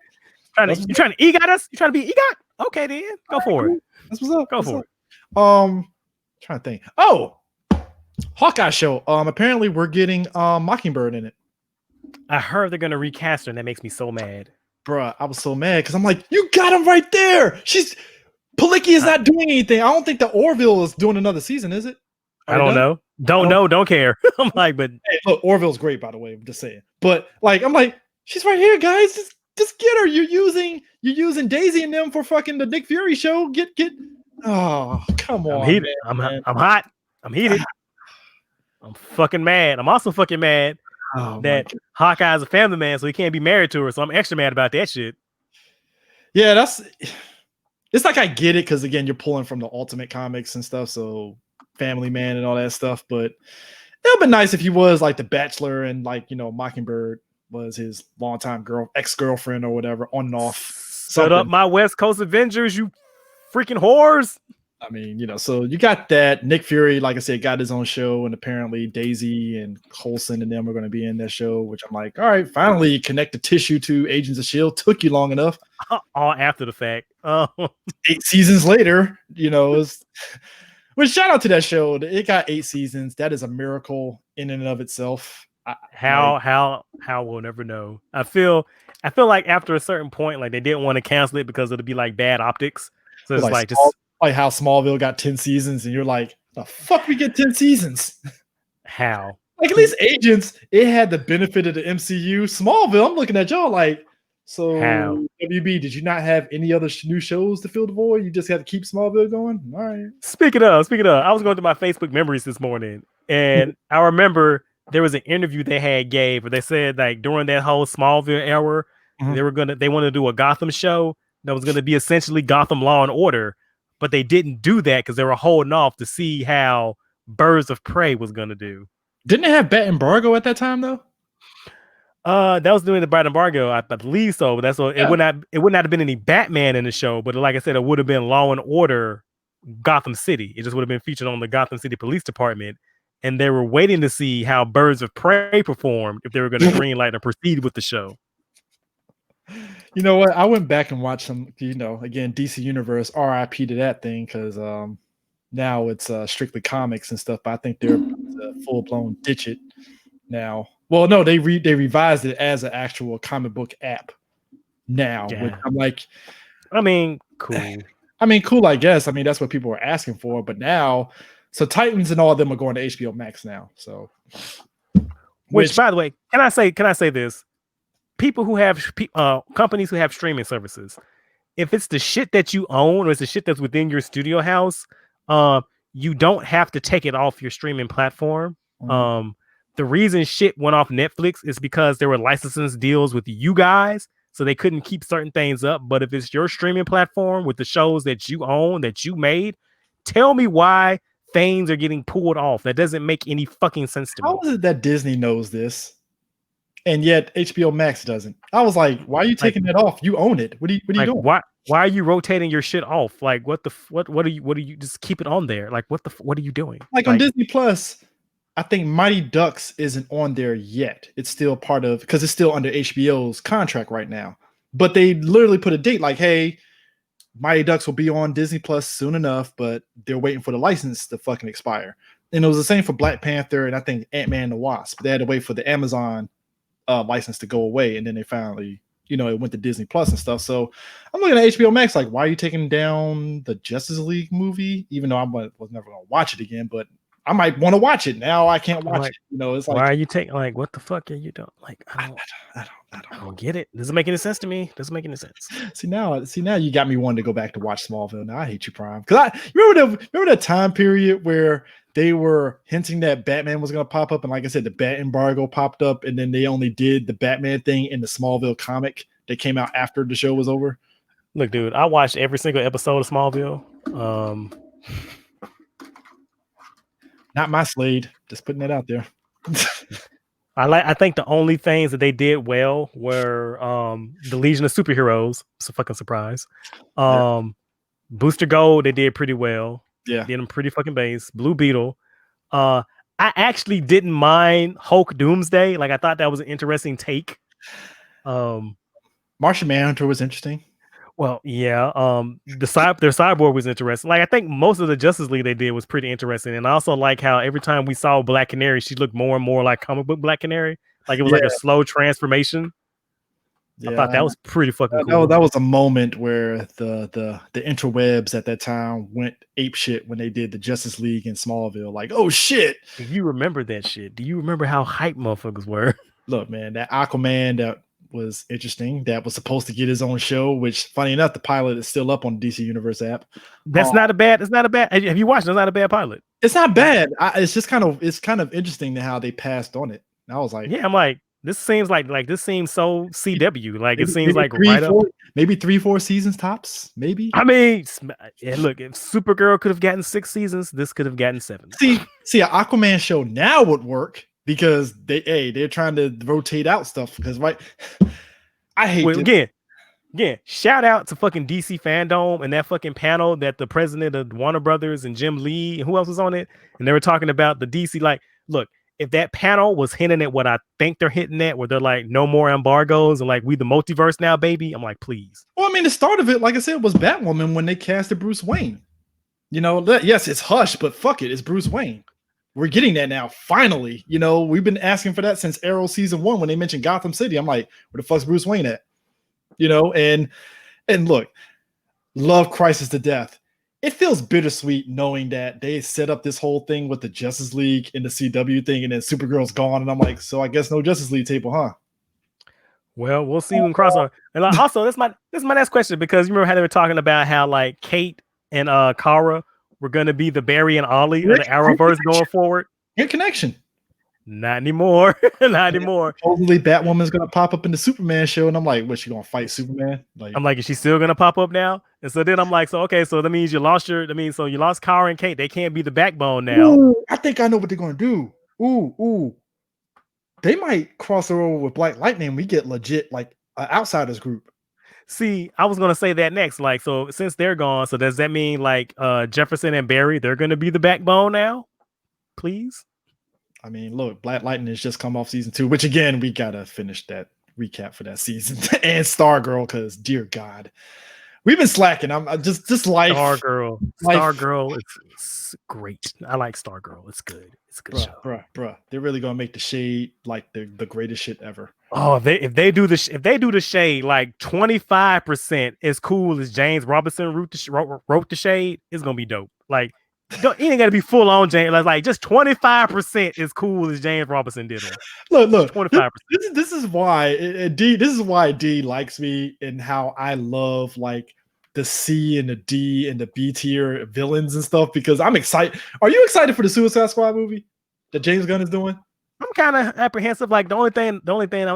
You trying to EGOT us? You trying to be EGOT? Okay, then go for it. That's what's up. Go for it. Trying to think. Oh, Hawkeye show. Apparently we're getting Mockingbird in it. I heard they're gonna recast her, and that makes me so mad. Bruh, I was so mad because I'm like, you got him right there. Palicki is not doing anything. I don't think the Orville is doing another season, is it? I don't know. Don't care. I'm like, but hey, look, Orville's great, by the way. I'm just saying. But like, I'm like, she's right here, guys. Just get her. You're using Daisy and them for fucking the Nick Fury show. Get. Oh, come on. I'm heated. Man. I'm hot. I'm heated. I'm fucking mad. I'm also fucking mad that Hawkeye's a family man, so he can't be married to her. So I'm extra mad about that shit. Yeah, it's like I get it because again, you're pulling from the Ultimate Comics and stuff, so family man and all that stuff. But it would be nice if he was like the Bachelor and like Mockingbird was his longtime ex-girlfriend or whatever, on and off. Set up my West Coast Avengers, you freaking whores. I mean, so you got that. Nick Fury, like I said, got his own show, and apparently Daisy and Coulson and them are going to be in that show, which I'm like, all right, finally connect the tissue to Agents of S.H.I.E.L.D. Took you long enough. All after the fact. 8 seasons later, well, shout out to that show. It got 8 seasons. That is a miracle in and of itself. How we'll never know. I feel like after a certain point, like they didn't want to cancel it because it'd be like bad optics. So it's like just like how Smallville got 10 seasons, and you're like, the fuck we get 10 seasons? How? Like at least Agents, it had the benefit of the MCU. Smallville, I'm looking at y'all like, so how? WB, did you not have any other new shows to fill the void? You just had to keep Smallville going? All right. Speaking of, I was going through my Facebook memories this morning, and I remember there was an interview they gave where they said like during that whole Smallville era, they wanted to do a Gotham show that was going to be essentially Gotham Law and Order, but they didn't do that because they were holding off to see how Birds of Prey was going to do. Didn't it have Bat Embargo at that time though? That was doing the Bat Embargo, I believe so. But that's what it would not have been any Batman in the show, but like I said, it would have been Law and Order Gotham City. It just would have been featured on the Gotham City Police Department, and they were waiting to see how Birds of Prey performed if they were going to greenlight and proceed with the show. You know what? I went back and watched some, again, DC Universe, RIP to that thing, because now it's strictly comics and stuff, but I think they're full-blown ditch it now. Well, no, they revised it as an actual comic book app now. Yeah. Which I'm like, cool. Cool, I guess. That's what people were asking for, but now, so Titans and all of them are going to HBO Max now. So, which by the way, can I say this? People who have companies who have streaming services, if it's the shit that you own or it's the shit that's within your studio house, you don't have to take it off your streaming platform. Mm-hmm. The reason shit went off Netflix is because there were licensing deals with you guys, so they couldn't keep certain things up. But if it's your streaming platform with the shows that you own, that you made, tell me why things are getting pulled off. That doesn't make any fucking sense to me. How is it that Disney knows this, and yet HBO Max doesn't? I was like, why are you taking that off? You own it. What are you doing? Why are you rotating your shit off? Like, what are you just keep it on there? Like, what are you doing? Like on Disney Plus, I think Mighty Ducks isn't on there yet. It's still part of, because it's still under HBO's contract right now. But they literally put a date like, hey, Mighty Ducks will be on Disney Plus soon enough, but they're waiting for the license to fucking expire. And it was the same for Black Panther and I think Ant-Man and the Wasp. They had to wait for the Amazon license to go away, and then they finally, it went to Disney Plus and stuff. So I'm looking at HBO Max like, why are you taking down the Justice League movie? Even though I was never going to watch it again, but I might want to watch it. Now I can't watch it. It's like, why are you taking, like, what the fuck are you doing? Like, I don't get it. Doesn't make any sense to me. Doesn't make any sense. See now you got me wanting to go back to watch Smallville. Now I hate you, Prime. Because remember that time period where they were hinting that Batman was going to pop up, and like I said, the Bat Embargo popped up, and then they only did the Batman thing in the Smallville comic that came out after the show was over. Look, dude, I watched every single episode of Smallville. Not my Slade. Just putting that out there. I think the only things that they did well were the Legion of Superheroes. It's a fucking surprise. Yeah. Booster Gold, they did pretty well. Yeah. Did them pretty fucking base. Blue Beetle. I actually didn't mind Hulk Doomsday. Like I thought that was an interesting take. Martian Manhunter was interesting. Well, yeah. Their cyborg was interesting. Like I think most of the Justice League they did was pretty interesting, and I also like how every time we saw Black Canary, she looked more and more like comic book Black Canary. Like it was like a slow transformation. Yeah, I thought that was pretty fucking cool. That was a moment where the interwebs at that time went ape shit when they did the Justice League in Smallville. Like, oh shit! Do you remember that shit? Do you remember how hype motherfuckers were? Look, man, that Aquaman that was interesting. That was supposed to get his own show, which, funny enough, the pilot is still up on the DC Universe app. That's not a bad. It's not a bad. Have you watched it? It's not a bad pilot. It's not bad. It's just kind of interesting to how they passed on it. And I was like, yeah, I'm like, this seems this seems so CW. Like it seems like maybe 3-4 seasons tops. Maybe. I mean, yeah, look, if Supergirl could have gotten 6 seasons, this could have gotten 7. See, an Aquaman show now would work because they're trying to rotate out stuff because I hate again, shout out to fucking DC Fandom and that fucking panel that the president of Warner Brothers and Jim Lee and who else was on it, and they were talking about the DC. Like, look, if that panel was hinting at what I think they're hitting at, where they're like, no more embargoes and like we the multiverse now, baby. I'm like, please. Well, I mean, the start of it, like I said, was Batwoman when they casted Bruce Wayne. You know, yes, it's hush, but fuck it, it's Bruce Wayne. We're getting that now, finally. You know, we've been asking for that since Arrow season 1 when they mentioned Gotham City. I'm like, where the fuck's Bruce Wayne at? You know, and look, love Crisis to death. It feels bittersweet knowing that they set up this whole thing with the Justice League and the CW thing, and then Supergirl's gone, and I'm like, so I guess no Justice League table, huh? Well, we'll see when crossover. And like, also, this is my next question, because you remember how they were talking about how like Kate and Kara were going to be the Barry and Ollie of the Arrowverse going forward. Great connection. Not anymore. Not anymore. Supposedly Batwoman's gonna pop up in the Superman show, and I'm like, what, she gonna fight Superman? Like, I'm like, is she still gonna pop up now? And so then I'm like, so okay, so that means you lost Kara and Kate. They can't be the backbone now. Ooh, I think I know what they're gonna do. Ooh. They might cross her over with Black Lightning. We get legit like an outsiders group. See, I was gonna say that next. Like, so since they're gone, so does that mean like Jefferson and Barry, they're gonna be the backbone now? Please. I mean, look, Black Lightning has just come off season 2, which again, we gotta finish that recap for that season. And Stargirl, because dear God, we've been slacking. I'm just like Stargirl. Stargirl, it's great. I like Stargirl. It's good. It's a good show. Bruh. They're really gonna make the Shade like the greatest shit ever. Oh, if they do the Shade like 25% as cool as James Robinson wrote the Shade, it's gonna be dope. Like, it ain't gotta be full on James. Like just 25% as cool as James Robinson did. Look, 25%. This is why D. This is why D likes me and how I love like the C and the D and the B tier villains and stuff, because I'm excited. Are you excited for the Suicide Squad movie that James Gunn is doing? I'm kind of apprehensive. Like the only thing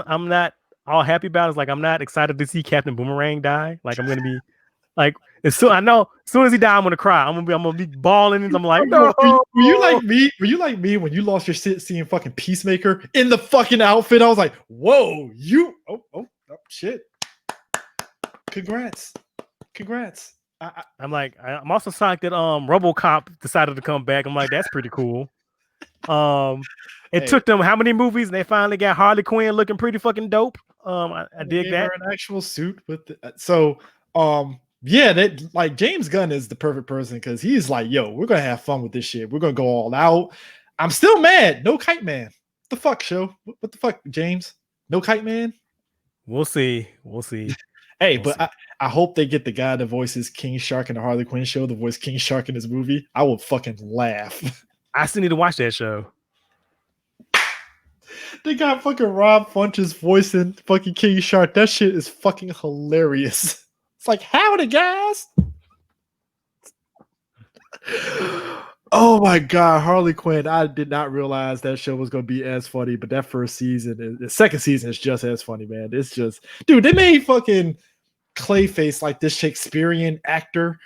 I'm not all happy about is like I'm not excited to see Captain Boomerang die. Like I'm gonna be like, as soon as he died, I'm gonna cry. I'm gonna be bawling, and I'm like, no. Were you like me? Were you like me when you lost your shit seeing fucking Peacemaker in the fucking outfit? I was like, whoa, you oh shit. Congrats. I'm also shocked that RoboCop decided to come back. I'm like, that's pretty cool. It took them how many movies, and they finally got Harley Quinn looking pretty fucking dope. I dig that. An actual suit with yeah, that like James Gunn is the perfect person, because he's like, yo, we're gonna have fun with this shit. We're gonna go all out. I'm still mad. No Kite Man. What the fuck, show? What the fuck, James? No Kite Man? We'll see. Hey, but I hope they get the guy that voices King Shark in the Harley Quinn show to voice King Shark in this movie. I will fucking laugh. I still need to watch that show. They got fucking Rob Funches voicing fucking King Shark. That shit is fucking hilarious. It's like, howdy, guys. Oh my God, Harley Quinn. I did not realize that show was going to be as funny, but that first season, the second season is just as funny, man. It's just, dude, they made fucking Clayface like this Shakespearean actor,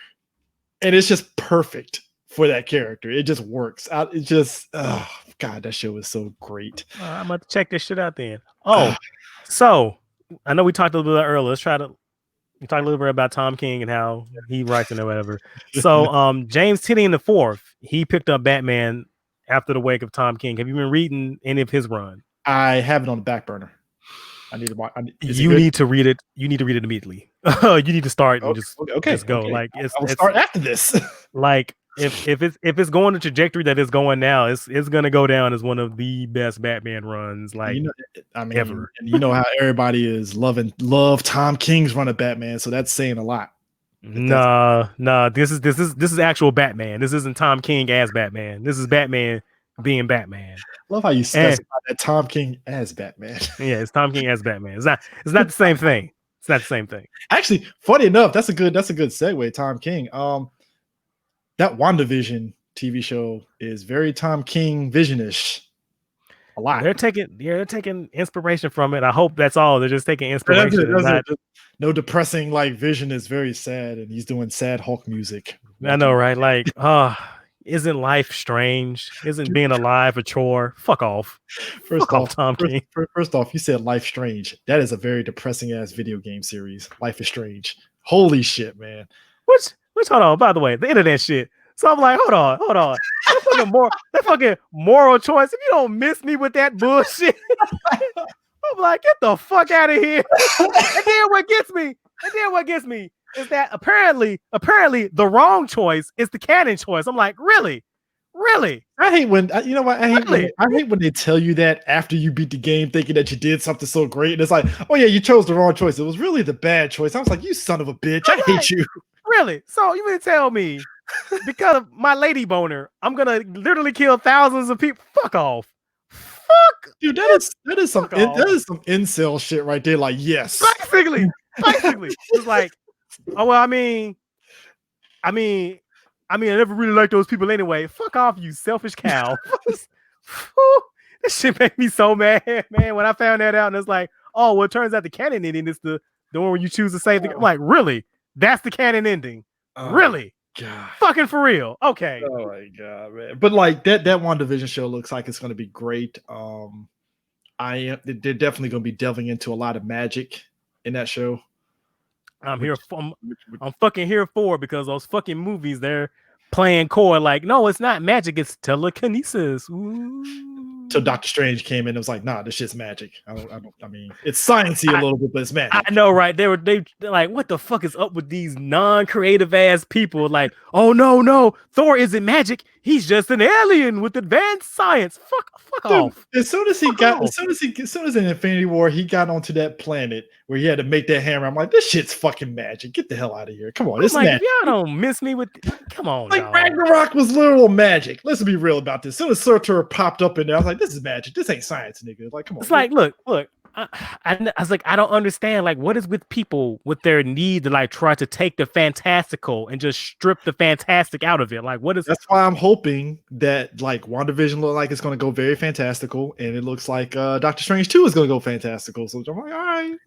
and it's just perfect for that character. It just works out. It just, oh god, that show is so great. I'm gonna check this shit out then. Oh, so I know we talked a little bit earlier. Let's try to talk a little bit about Tom King and how he writes and whatever. So, James Tynion the fourth, he picked up Batman after the wake of Tom King. Have you been reading any of his run? I have it on the back burner. I need to watch. You need to read it. You need to read it immediately. You need to start and just go. Okay. Like I'll start after this. Like if it's going the trajectory that it's going now, it's gonna go down as one of the best Batman runs. Like, ever. And you know how everybody is love Tom King's run of Batman, so that's saying a lot. Nah. This is actual Batman. This isn't Tom King as Batman. This is Batman being Batman. Love how you specify that Tom King as Batman. Yeah, it's Tom King as Batman. It's not the same thing. It's not the same thing. Actually, funny enough, that's a good segue. Tom King. That WandaVision TV show is very Tom King visionish. A lot. They're taking inspiration from it. I hope that's all. They're just taking inspiration. No depressing like Vision is very sad, and he's doing sad Hulk music. I know, right? Like, isn't life strange? Isn't being alive a chore? Fuck off. First off, Tom King. First off, you said Life Strange. That is a very depressing ass video game series. Life is Strange. Holy shit, man. Which hold on, by the way, the internet shit. So I'm like, hold on. That fucking moral choice. If you don't miss me with that bullshit, I'm like, get the fuck out of here. And then what gets me is that apparently the wrong choice is the canon choice. I'm like, really? I hate when I hate when they tell you that after you beat the game, thinking that you did something so great, and it's like, oh yeah, you chose the wrong choice. It was really the bad choice. I was like, you son of a bitch, I hate you. Really? So you mean to tell me because of my lady boner, I'm gonna literally kill thousands of people? Fuck off. Fuck, dude. That is some incel shit right there. Like, yes, basically, it's like, oh well, I mean, I never really liked those people anyway. Fuck off, you selfish cow. This shit made me so mad, man. When I found that out, and it's like, oh, well, it turns out the canon ending is the one where you choose to save the. I'm like, really? That's the canon ending? Really? God. Fucking for real? Okay. Oh my god, man. But like that WandaVision show looks like it's going to be great. They're definitely going to be delving into a lot of magic in that show. I'm fucking here for, because those fucking movies, they're playing core like, no, it's not magic, it's telekinesis. Ooh. So Doctor Strange came in and was like, nah, this shit's magic. I mean, it's sciencey a little bit, but it's magic. I know, right? They're like, what the fuck is up with these non-creative ass people? Like, oh no, Thor isn't magic. He's just an alien with advanced science. Fuck off. As soon as in Infinity War, he got onto that planet where he had to make that hammer. I'm like, this shit's fucking magic. Get the hell out of here. Come on, it's like, magic. Y'all don't miss me with. Come on, like dog. Ragnarok was literal magic. Let's be real about this. As soon as Surtur popped up in there, I was like, this is magic. This ain't science, nigga. Like, come on. It's like, look. I was like, I don't understand. Like, what is with people with their need to like try to take the fantastical and just strip the fantastic out of it? Like, what is? That's why I'm hoping that like WandaVision look like it's going to go very fantastical, and it looks like Doctor Strange 2 is going to go fantastical. So I'm like, all right.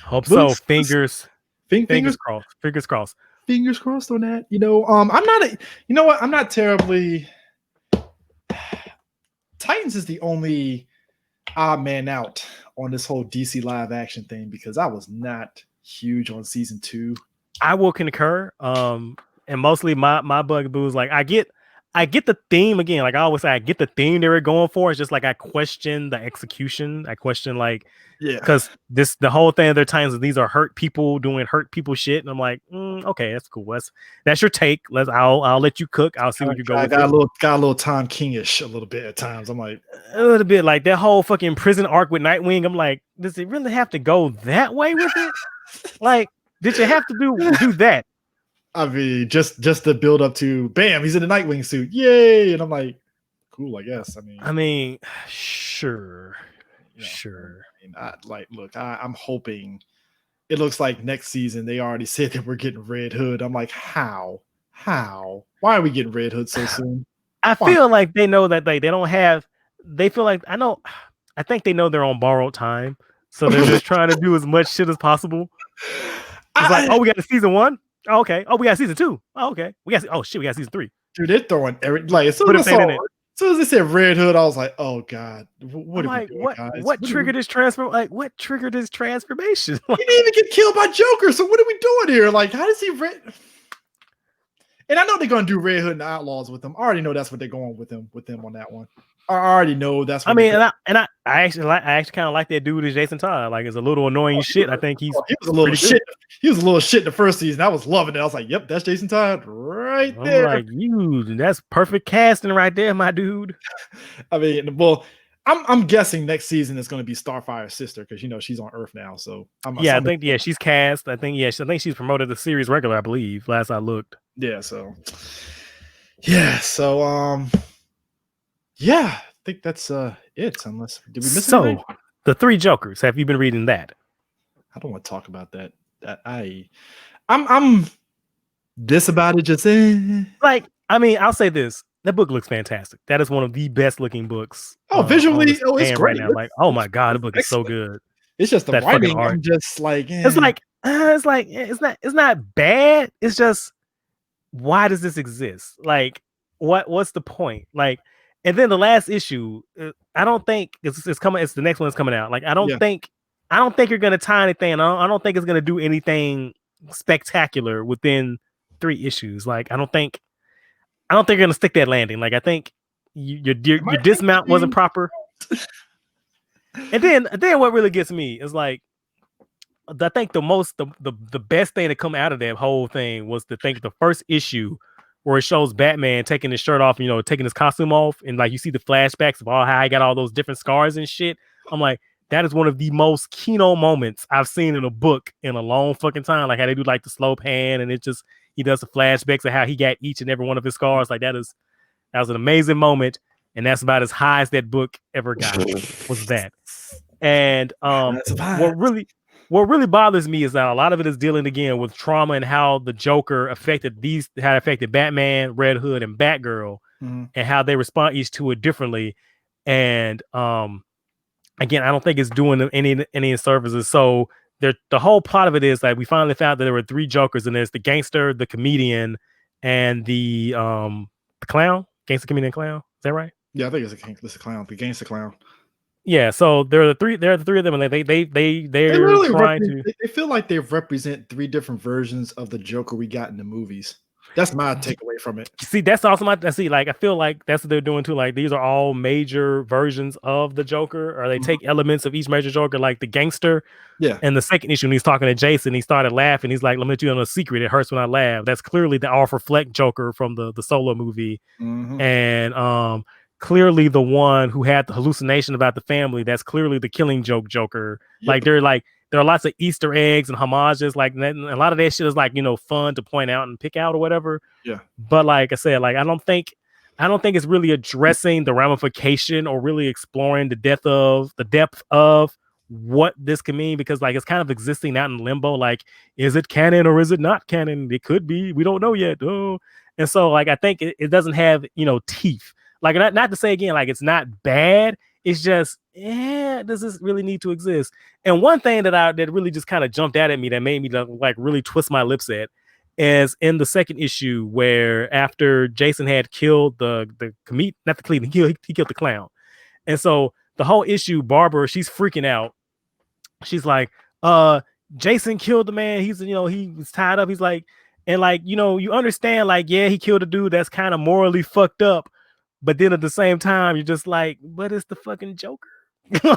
Hope so. Fingers crossed. Fingers crossed. Fingers crossed on that. I'm not terribly. Titans is the only odd man out on this whole DC live action thing, because I was not huge on season 2. I will concur. And mostly my bugaboo is like, I get the theme again. Like I always say, I get the theme they were going for. It's just like I question the execution. I question because the whole thing of their times, these are hurt people doing hurt people shit, and I'm like, okay, that's cool. That's your take. I'll let you cook. I'll see what you go. I got a little Tom Kingish a little bit at times. I'm like a little bit like that whole fucking prison arc with Nightwing. I'm like, does it really have to go that way with it? Like, did you have to do that? I mean, just to build up to bam, he's in a Nightwing suit, yay! And I'm like, cool, I guess. I mean, sure. I'm hoping. It looks like next season they already said that we're getting Red Hood. I'm like, how? Why are we getting Red Hood so soon? I feel like they know that they don't have. They feel like I think they know they're on borrowed time, so they're just trying to do as much shit as possible. It's like, oh, we got a season 1. Oh, okay. Oh, we got season 2. Oh, okay. We got. Oh shit, we got season 3. Dude, they're throwing like as soon Put as everything in it. as soon as they said Red Hood, I was like, oh god, what I'm are we like, doing, guys? what triggered this transfer? Like, what triggered this transformation? He didn't even get killed by Joker, so what are we doing here? Like, how does he And I know they're gonna do Red Hood and Outlaws with him. I already know that's what they're going with them on that one. I already know that's what I mean, I actually kind of like that dude as Jason Todd. Like, it's a little annoying shit. I think he was a little shit. He was a little shit in the first season. I was loving it. I was like, yep, that's Jason Todd right there. I'm like, that's perfect casting right there, my dude. I mean, well, I'm guessing next season is going to be Starfire's sister because she's on Earth now. So I think she's cast. I think she's promoted to series regular. I believe last I looked. Yeah. So yeah, I think that's it. Unless did we miss anything? The 3 Jokers. Have you been reading that? I don't want to talk about that. I'm this about it. Just like, I mean, I'll say this. That book looks fantastic. That is one of the best looking books. Visually, it's great right now. Like, oh my god, the book is so good. It's just the writing. I'm just like, it's not bad. It's just, why does this exist? Like, what's the point? Like, and then the last issue, I don't think it's coming. It's the next one that's coming out. Like, I don't think you're gonna tie anything. I don't think it's gonna do anything spectacular within 3 issues. Like, I don't think you're gonna stick that landing. Like, I think your dismount wasn't proper. And then what really gets me is like, I think the best thing to come out of that whole thing was to think the first issue where it shows Batman taking his shirt off, taking his costume off, and like you see the flashbacks of all how he got all those different scars and shit. I'm like, that is one of the most keynote moments I've seen in a book in a long fucking time. Like how they do like the slow pan, and he does the flashbacks of how he got each and every one of his scars. Like that was an amazing moment, and that's about as high as that book ever got. Was that? And what really bothers me is that a lot of it is dealing again with trauma and how the Joker affected Batman, Red Hood, and Batgirl, and how they respond each to it differently. And again, I don't think it's doing them any services. So the whole plot of it is like we finally found that there were 3 Jokers, and there's the gangster, the comedian, and the clown. Gangster, comedian, clown. Is that right? Yeah, I think it's a clown. The gangster clown. Yeah, so there are the 3 of them, and they're trying to. They feel like they represent 3 different versions of the Joker we got in the movies. That's my takeaway from it. See, that's also I feel like that's what they're doing too. Like these are all major versions of the Joker, or they take elements of each major Joker, like the gangster. Yeah. And the second issue, when he's talking to Jason, he started laughing. He's like, "Let me let you know a secret. It hurts when I laugh." That's clearly the Alfred Fleck Joker from the Solo movie, and clearly the one who had the hallucination about the family. That's clearly the Killing Joke Joker. Yep. There are lots of Easter eggs and homages. Like a lot of that shit is like, fun to point out and pick out or whatever. Yeah. But like I said, like I don't think it's really addressing the ramification or really exploring the depth of what this can mean, because like it's kind of existing out in limbo. Like, is it canon or is it not canon? It could be. We don't know yet. Oh. And so like I think it doesn't have teeth. Like not to say again, like it's not bad. It's just, does this really need to exist? And one thing that really just kind of jumped out at me that made me like really twist my lips at is in the second issue where after Jason had killed the comedian, not the comedian, he killed the clown. And so the whole issue, Barbara, she's freaking out. She's like, Jason killed the man. He's, he was tied up. He's like, and like, you understand, like, yeah, he killed a dude that's kind of morally fucked up. But then at the same time, you're just like, but it's the fucking Joker. This is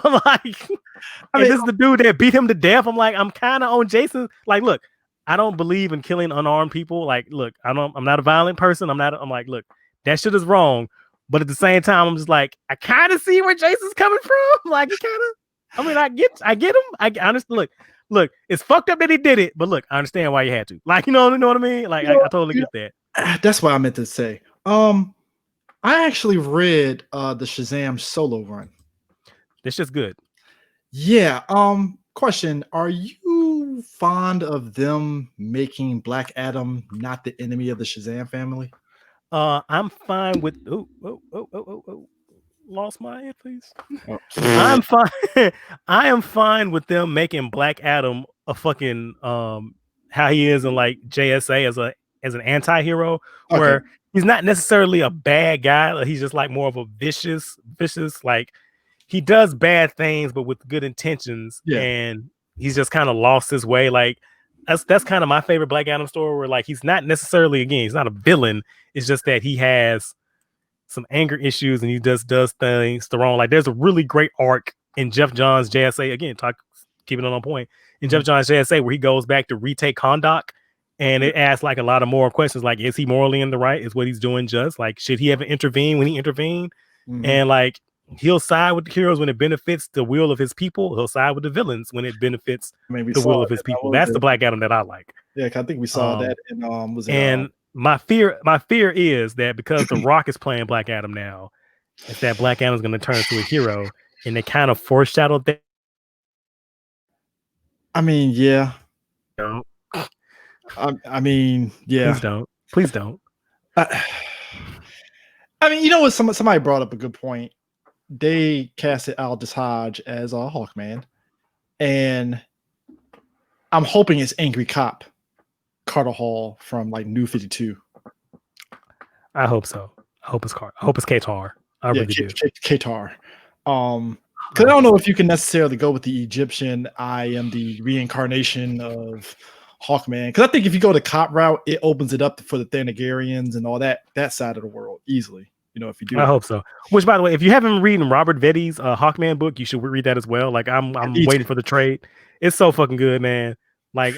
the dude that beat him to death. I'm like, I'm kind of on Jason. Like, look, I don't believe in killing unarmed people. Like, look, I'm not a violent person. I'm like, look, that shit is wrong. But at the same time, I'm just like, I kind of see where Jason's coming from. Like, I get him. I understand. Look, it's fucked up that he did it. But look, I understand why you had to. Like, you know what I mean? Like, I totally get that. That's what I meant to say. I actually read the Shazam solo run. This shit's good. Yeah. Question: are you fond of them making Black Adam not the enemy of the Shazam family? I'm fine with. Lost my head, please. Oh. I'm fine. I am fine with them making Black Adam a fucking how he is in like JSA as an anti-hero, Okay. where he's not necessarily a bad guy. Like, he's just like more of a vicious, like he does bad things, but with good intentions. Yeah. And he's just kind of lost his way. Like that's kind of my favorite Black Adam story, where like he's not necessarily, again, he's not a villain. It's just that he has some anger issues and he just does things the wrong. Like there's a really great arc in Jeff Johns' JSA, again, keeping it on point, in Jeff Johns' JSA, where he goes back to retake Kahndaq, and it asks like a lot of more questions, like, is he morally in the right? Is what he's doing just? Like, should he ever intervene when he intervened? And like, he'll side with the heroes when it benefits the will of his people. He'll side with the villains when it benefits the will of his people. That's the Black Adam that I like. Yeah, I think we saw that in my fear is that because The Rock is playing Black Adam now, is that Black Adam's going to turn into a hero, and they kind of foreshadowed that. I mean, yeah. No. I mean, yeah. Please don't. I mean, you know what? Somebody brought up a good point. They casted Aldous Hodge as a Hawkman, and I'm hoping it's Angry Cop Carter Hall from like New 52. I hope so. I hope it's Qatar. I really do. Qatar. Because I don't know if you can necessarily go with the Egyptian, I am the reincarnation of Hawkman. Because I think if you go the cop route, it opens it up for the Thanagarians and all that side of the world easily. You know, if you do. I hope so. Which, by the way, if you haven't read Robert Vetti's Hawkman book, you should read that as well. Like, I'm waiting for the trade. It's so fucking good, man. Like,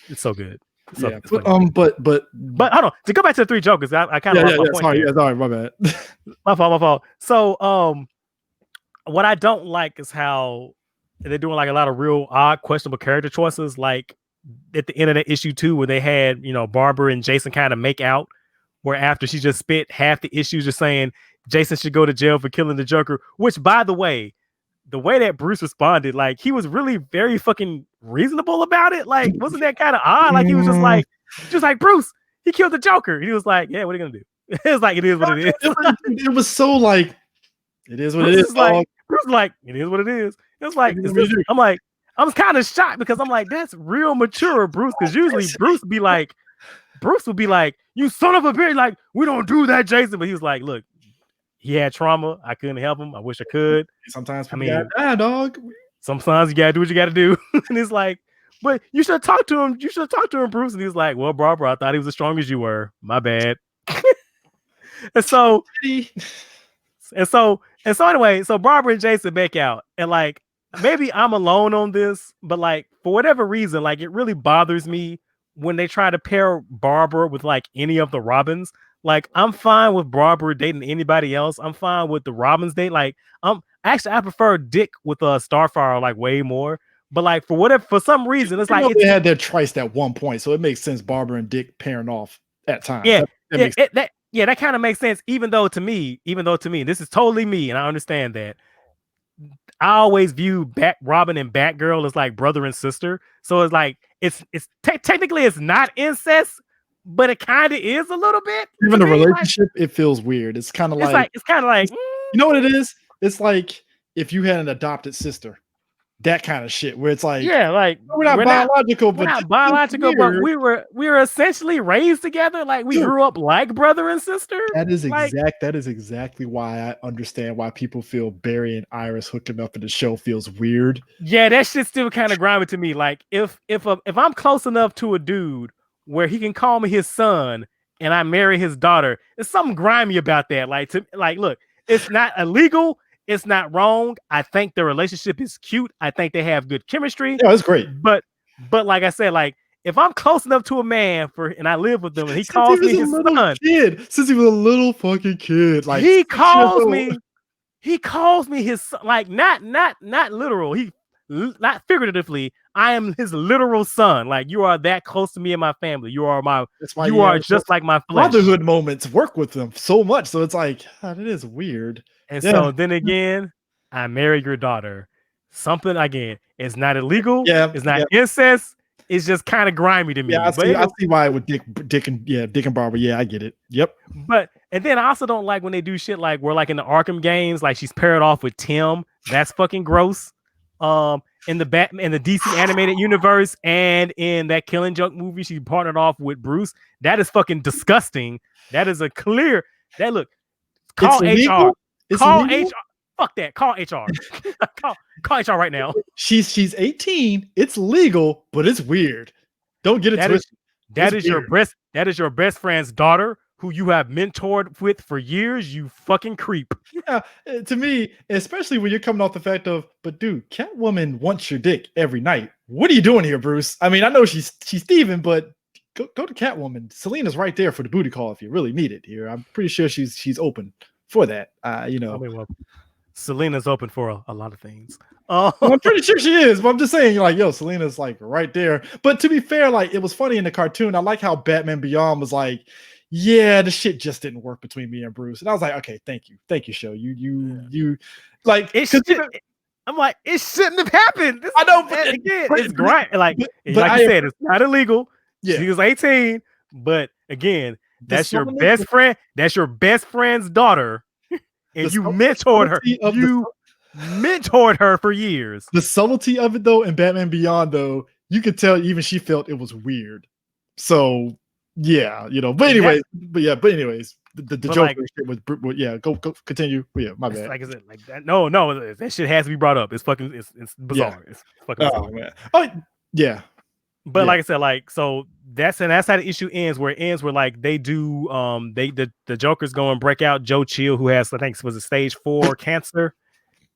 it's so good. Yeah, but hold on, to go back to the Three Jokers, I kind of lost my point. Sorry, my bad. my fault. So, what I don't like is how they're doing like a lot of real odd, questionable character choices. Like at the end of the issue 2, where they had, you know, Barbara and Jason kind of make out, where after she just spit half the issues just saying Jason should go to jail for killing the Joker. Which, by the way that Bruce responded, like, he was really very fucking reasonable about it. Like, wasn't that kind of odd? Like, he was just like, Bruce, he killed the Joker. And he was like, yeah, what are you gonna do? It was like, it is what it is. It was so like, it is what it is. Like, Bruce was like, it is what it is. It was like, I'm like, I was kind of shocked because I'm like, that's real mature, Bruce. Because usually Bruce would be like, you son of a bitch, like, we don't do that, Jason. But he was like, look, he had trauma. I couldn't help him. I wish I could. Sometimes dog. Sometimes you gotta do what you gotta do. And it's like, but you should talk to him. You should talk to him, Bruce. And he's like, well, Barbara, I thought he was as strong as you were. My bad. and so anyway, so Barbara and Jason make out, and like, maybe I'm alone on this, but like, for whatever reason, like, it really bothers me when they try to pair Barbara with like any of the Robins. Like, I'm fine with Barbara dating anybody else. I'm fine with the Robins date. Like, I prefer Dick with Starfire like way more. But like, for some reason, it's like they had their tryst at one point, so it makes sense Barbara and Dick pairing off at times. Yeah, that kind of makes sense. Even though to me, this is totally me, and I understand that. I always view Robin and Batgirl as like brother and sister. So it's like, technically it's not incest, but it kind of is a little bit. Even the relationship, it feels weird. It's kind of like, you know what it is? It's like if you had an adopted sister, that kind of shit, where it's like, yeah, like we're not biological, but we were essentially raised together. Like, we grew up like brother and sister. That is exactly why I understand why people feel Barry and Iris hooking up in the show feels weird. Yeah, that shit still kind of grimy to me. Like, if I'm close enough to a dude where he can call me his son and I marry his daughter, there's something grimy about that. Like, look, it's not illegal. It's not wrong. I think the relationship is cute. I think they have good chemistry. Yeah, it's great. But like I said, like, if I'm close enough to a man and I live with them and he calls me his son, since he was a little fucking kid, like, he calls me his son, like, not literal. Not figuratively. I am his literal son. Like, you are that close to me and my family. You are just like my flesh. Brotherhood moments work with them so much. So it's like, it is weird. And so then again, I married your daughter. Something, again, it's not illegal. Yeah, it's not incest. It's just kind of grimy to me. Yeah, I see why with Dick and Barbara. Yeah, I get it. Yep. And then I also don't like when they do shit like, we're like in the Arkham games, like she's paired off with Tim. That's fucking gross. in the DC animated universe and in that Killing Joke movie, she partnered off with Bruce. That is fucking disgusting. That is a clear that look. Call HR. Call HR. Fuck that. Call HR. call HR right now. She's 18. It's legal, but it's weird. Don't get it twisted. That is your best friend's daughter who you have mentored with for years, you fucking creep. Yeah, to me, especially when you're coming off the fact of, but dude, Catwoman wants your dick every night. What are you doing here, Bruce? I mean, I know she's thieving, but go to Catwoman. Selina's right there for the booty call if you really need it here. I'm pretty sure she's open for that. You know. I mean, well, Selina's open for a lot of things. Well, I'm pretty sure she is, but I'm just saying, you're like, yo, Selina's like right there. But to be fair, like it was funny in the cartoon. I like how Batman Beyond was like, yeah, the shit just didn't work between me and Bruce. And I was like, okay, thank you, show. You like it I'm like, it shouldn't have happened. I know, but it's great. Like you said, it's not illegal. Yeah. She was 18, but again, that's your best friend. That's your best friend's daughter, and you mentored her. You mentored her for years. The subtlety of it, though, in Batman Beyond, though, you could tell even she felt it was weird. So. Yeah, you know, but anyways, the Joker like, shit was yeah. Go continue. Yeah, my bad. Like I said, like that. No, that shit has to be brought up. It's fucking, it's bizarre. Yeah. It's fucking bizarre. Man. Oh yeah. But like I said, like so that's how the issue ends. Where it ends, where like they do, the Joker's go and break out Joe Chill, who has I think it was a stage 4 cancer,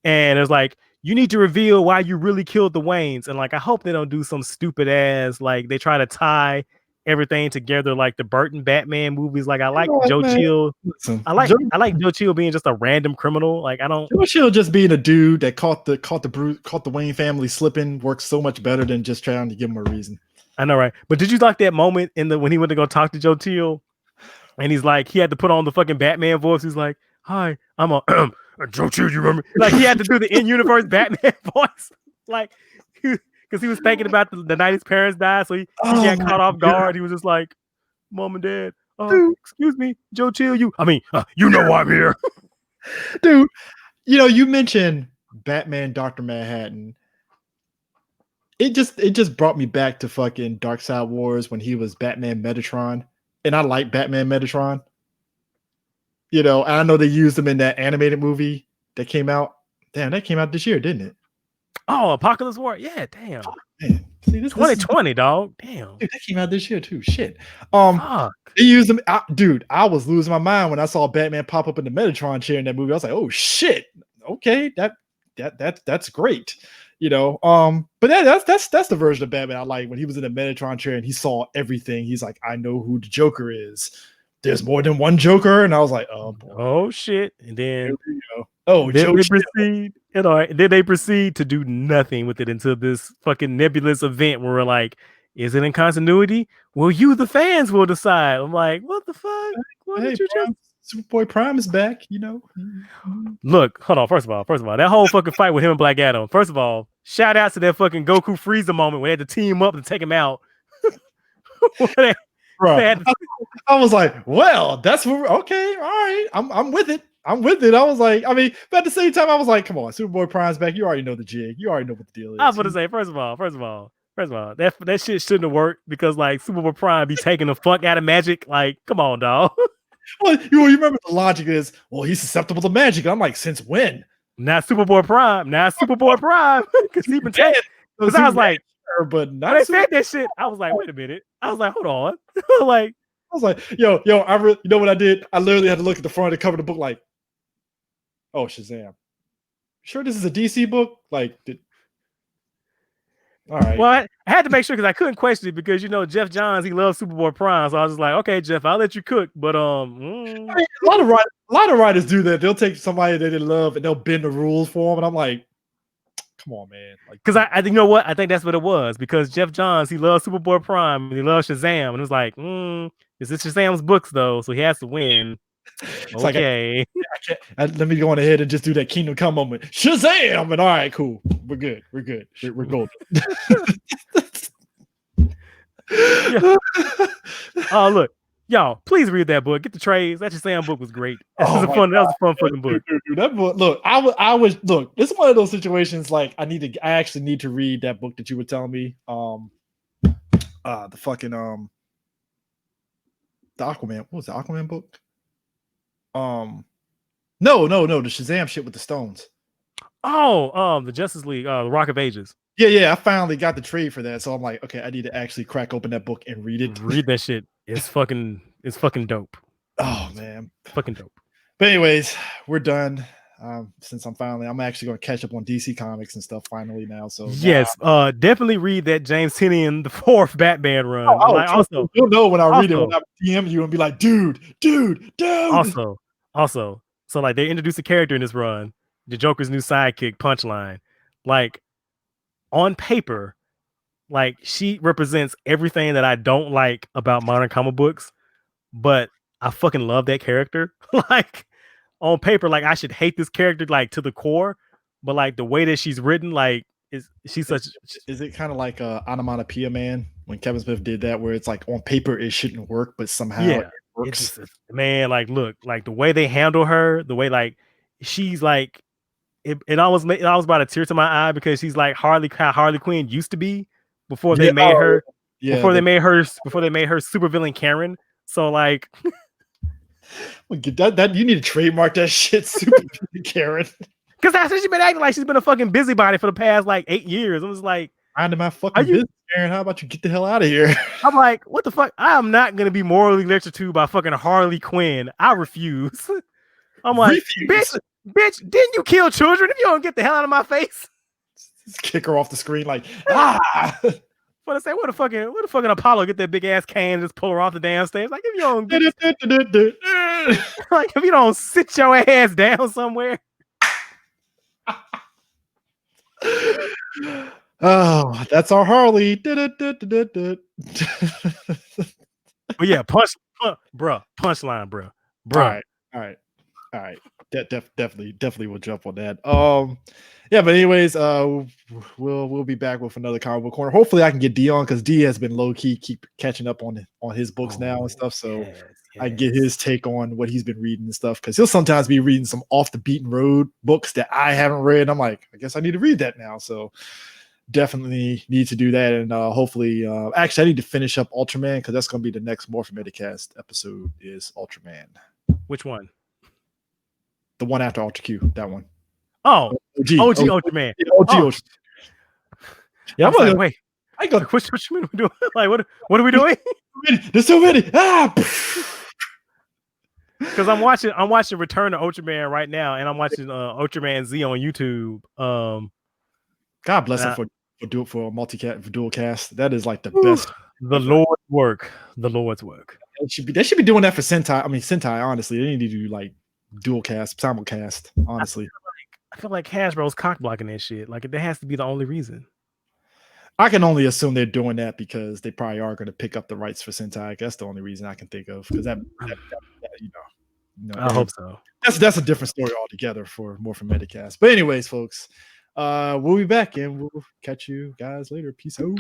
and it's like you need to reveal why you really killed the Waynes, and like I hope they don't do some stupid ass like they try to tie everything together like the Burton Batman movies. Like I like Joe Chill. I like Joe Chill being just a random criminal. Like I don't Joe Chill just being a dude that caught the Wayne family slipping works so much better than just trying to give him a reason. I know, right? But did you like that moment when he went to go talk to Joe Chill and he's like he had to put on the fucking Batman voice. He's like, "Hi, I'm a Joe Chill, you remember?" Like he had to do the in-universe Batman voice. Like because he was thinking about the night his parents died, so he got caught off guard. He was just like, "Mom and Dad, excuse me, Joe Chill, you know why I'm here." Dude, you know, you mentioned Batman, Dr. Manhattan. It just brought me back to fucking Darkseid Wars when he was Batman Metatron, and I like Batman Metatron. You know, I know they used him in that animated movie that came out. Damn, that came out this year, didn't it? Oh, Apocalypse War. Yeah, damn. Oh, man. See, 2020, dog. Damn. Dude, that came out this year too. Shit. They used them. Dude, I was losing my mind when I saw Batman pop up in the Metatron chair in that movie. I was like, oh shit. Okay, that's great. You know, but that's the version of Batman I like when he was in the Metatron chair and he saw everything. He's like, I know who the Joker is. There's more than one Joker, and I was like, oh boy. Oh shit. And then then they proceed to do nothing with it until this fucking nebulous event where we're like, is it in continuity? Well, you the fans will decide. I'm like, what the fuck? What did you just Superboy Prime is back, you know. Look, hold on. First of all, that whole fucking fight with him and Black Adam. First of all, shout out to that fucking Goku Frieza moment where they had to team up to take him out. Bro, I was like, well, that's what okay, all right. I'm with it. I was like, I mean, but at the same time, I was like, come on, Superboy Prime's back. You already know the jig. You already know what the deal is. I was about to say, first of all, that shit shouldn't have worked because like Superboy Prime be taking the fuck out of magic. Like, come on, dog. Well, you remember the logic is, well, he's susceptible to magic. I'm like, since when? Not Superboy Prime. Because he been taking. Because I was like, but not when they said that shit, I was like, wait a minute. I was like, hold on. I was like, yo, you know what I did? I literally had to look at the front and cover the book like, oh, Shazam. Sure this is a DC book? Like, all right. Well, I had to make sure because I couldn't question it because, you know, Jeff Johns, he loves Superboy Prime. So I was just like, okay, Jeff, I'll let you cook. But I mean, a lot of writers do that. They'll take somebody they didn't love and they'll bend the rules for them. And I'm like, come on, man. Because I you know what? I think that's what it was. Because Jeff Johns, he loves Superboy Prime and he loves Shazam. And it was like, this is Shazam's books, though. So he has to win. It's okay. Like, let me go on ahead and just do that Kingdom Come moment. Shazam! And all right, cool. We're good. We're golden. Yeah. Oh, look. Y'all, please read that book. Get the trades. That Shazam book was great. That Oh was my fun. That was God, a fun fucking book. dude, that book. Look, I was look. This is one of those situations. Like, I actually need to read that book that you were telling me. The fucking the Aquaman. What was the Aquaman book? No, the Shazam shit with the stones. Oh, the Justice League, the Rock of Ages. Yeah, I finally got the trade for that. So I'm like, okay, I need to actually crack open that book and read it. Read that shit. It's fucking dope. Oh man, fucking dope. But anyways, we're done. Since I'm actually going to catch up on DC Comics and stuff finally now. So yes, definitely read that James Tynion the 4th Batman run. Like, also, you'll know when I read it when I DM you and be like, dude. Also, so like they introduced a character in this run, the Joker's new sidekick, Punchline. Like, on paper, like, she represents everything that I don't like about modern comic books, but I fucking love that character. Like, on paper, like, I should hate this character like to the core, but like the way that she's written, like, is it kind of like Onomatopoeia Man when Kevin Smith did that, where it's like on paper it shouldn't work, but somehow it works? Man, like, look, like the way they handle her, the way like she's like, it almost brought a tear to my eye because she's like Harley Quinn used to be before they made her. Yeah, before they made her supervillain Karen. So like, that you need to trademark that shit, supervillain Karen. Because that's what she's been acting like. She's been a fucking busybody for the past like 8 years. I was like, I'm my fucking business, Karen. How about you get the hell out of here? I'm like, what the fuck? I am not gonna be morally lectured to by fucking Harley Quinn. I refuse. I'm like, bitch, didn't you kill children? If you don't get the hell out of my face, just kick her off the screen like, ah. But I say, what the fucking Apollo get that big ass cane and just pull her off the damn stairs? Like, if you don't like, if you don't sit your ass down somewhere. Oh, that's our Harley. But yeah, punchline, bro. All right. Definitely will jump on that. Yeah, but anyways, we'll be back with another comic book corner. Hopefully I can get D on, because D has been low key keep catching up on his books now and stuff. So yes. I get his take on what he's been reading and stuff, because he'll sometimes be reading some off the beaten road books that I haven't read. I'm like, I guess I need to read that now. So definitely need to do that. And hopefully, actually I need to finish up Ultraman, because that's going to be the next Morphometicast episode is Ultraman. Which one? The one after Ultra Q, that one. Oh, OG Ultraman. OG. Yeah, I'm like, wait. I go. Which one are we doing? Like, what are we doing? There's so many. Because I'm watching Return to Ultraman right now, and I'm watching Ultraman Z on YouTube. God bless him for dual cast. That is like the best. The Lord's work. They should be doing that for Sentai. I mean, Sentai. Honestly, they need to do like dual cast, simulcast. Honestly, I feel like Hasbro's cock blocking that shit. Like, that has to be the only reason. I can only assume they're doing that because they probably are going to pick up the rights for Sentai. That's the only reason I can think of, because that I hope so. That's a different story altogether for Morphometicast. But anyways, folks, we'll be back and we'll catch you guys later. Peace out.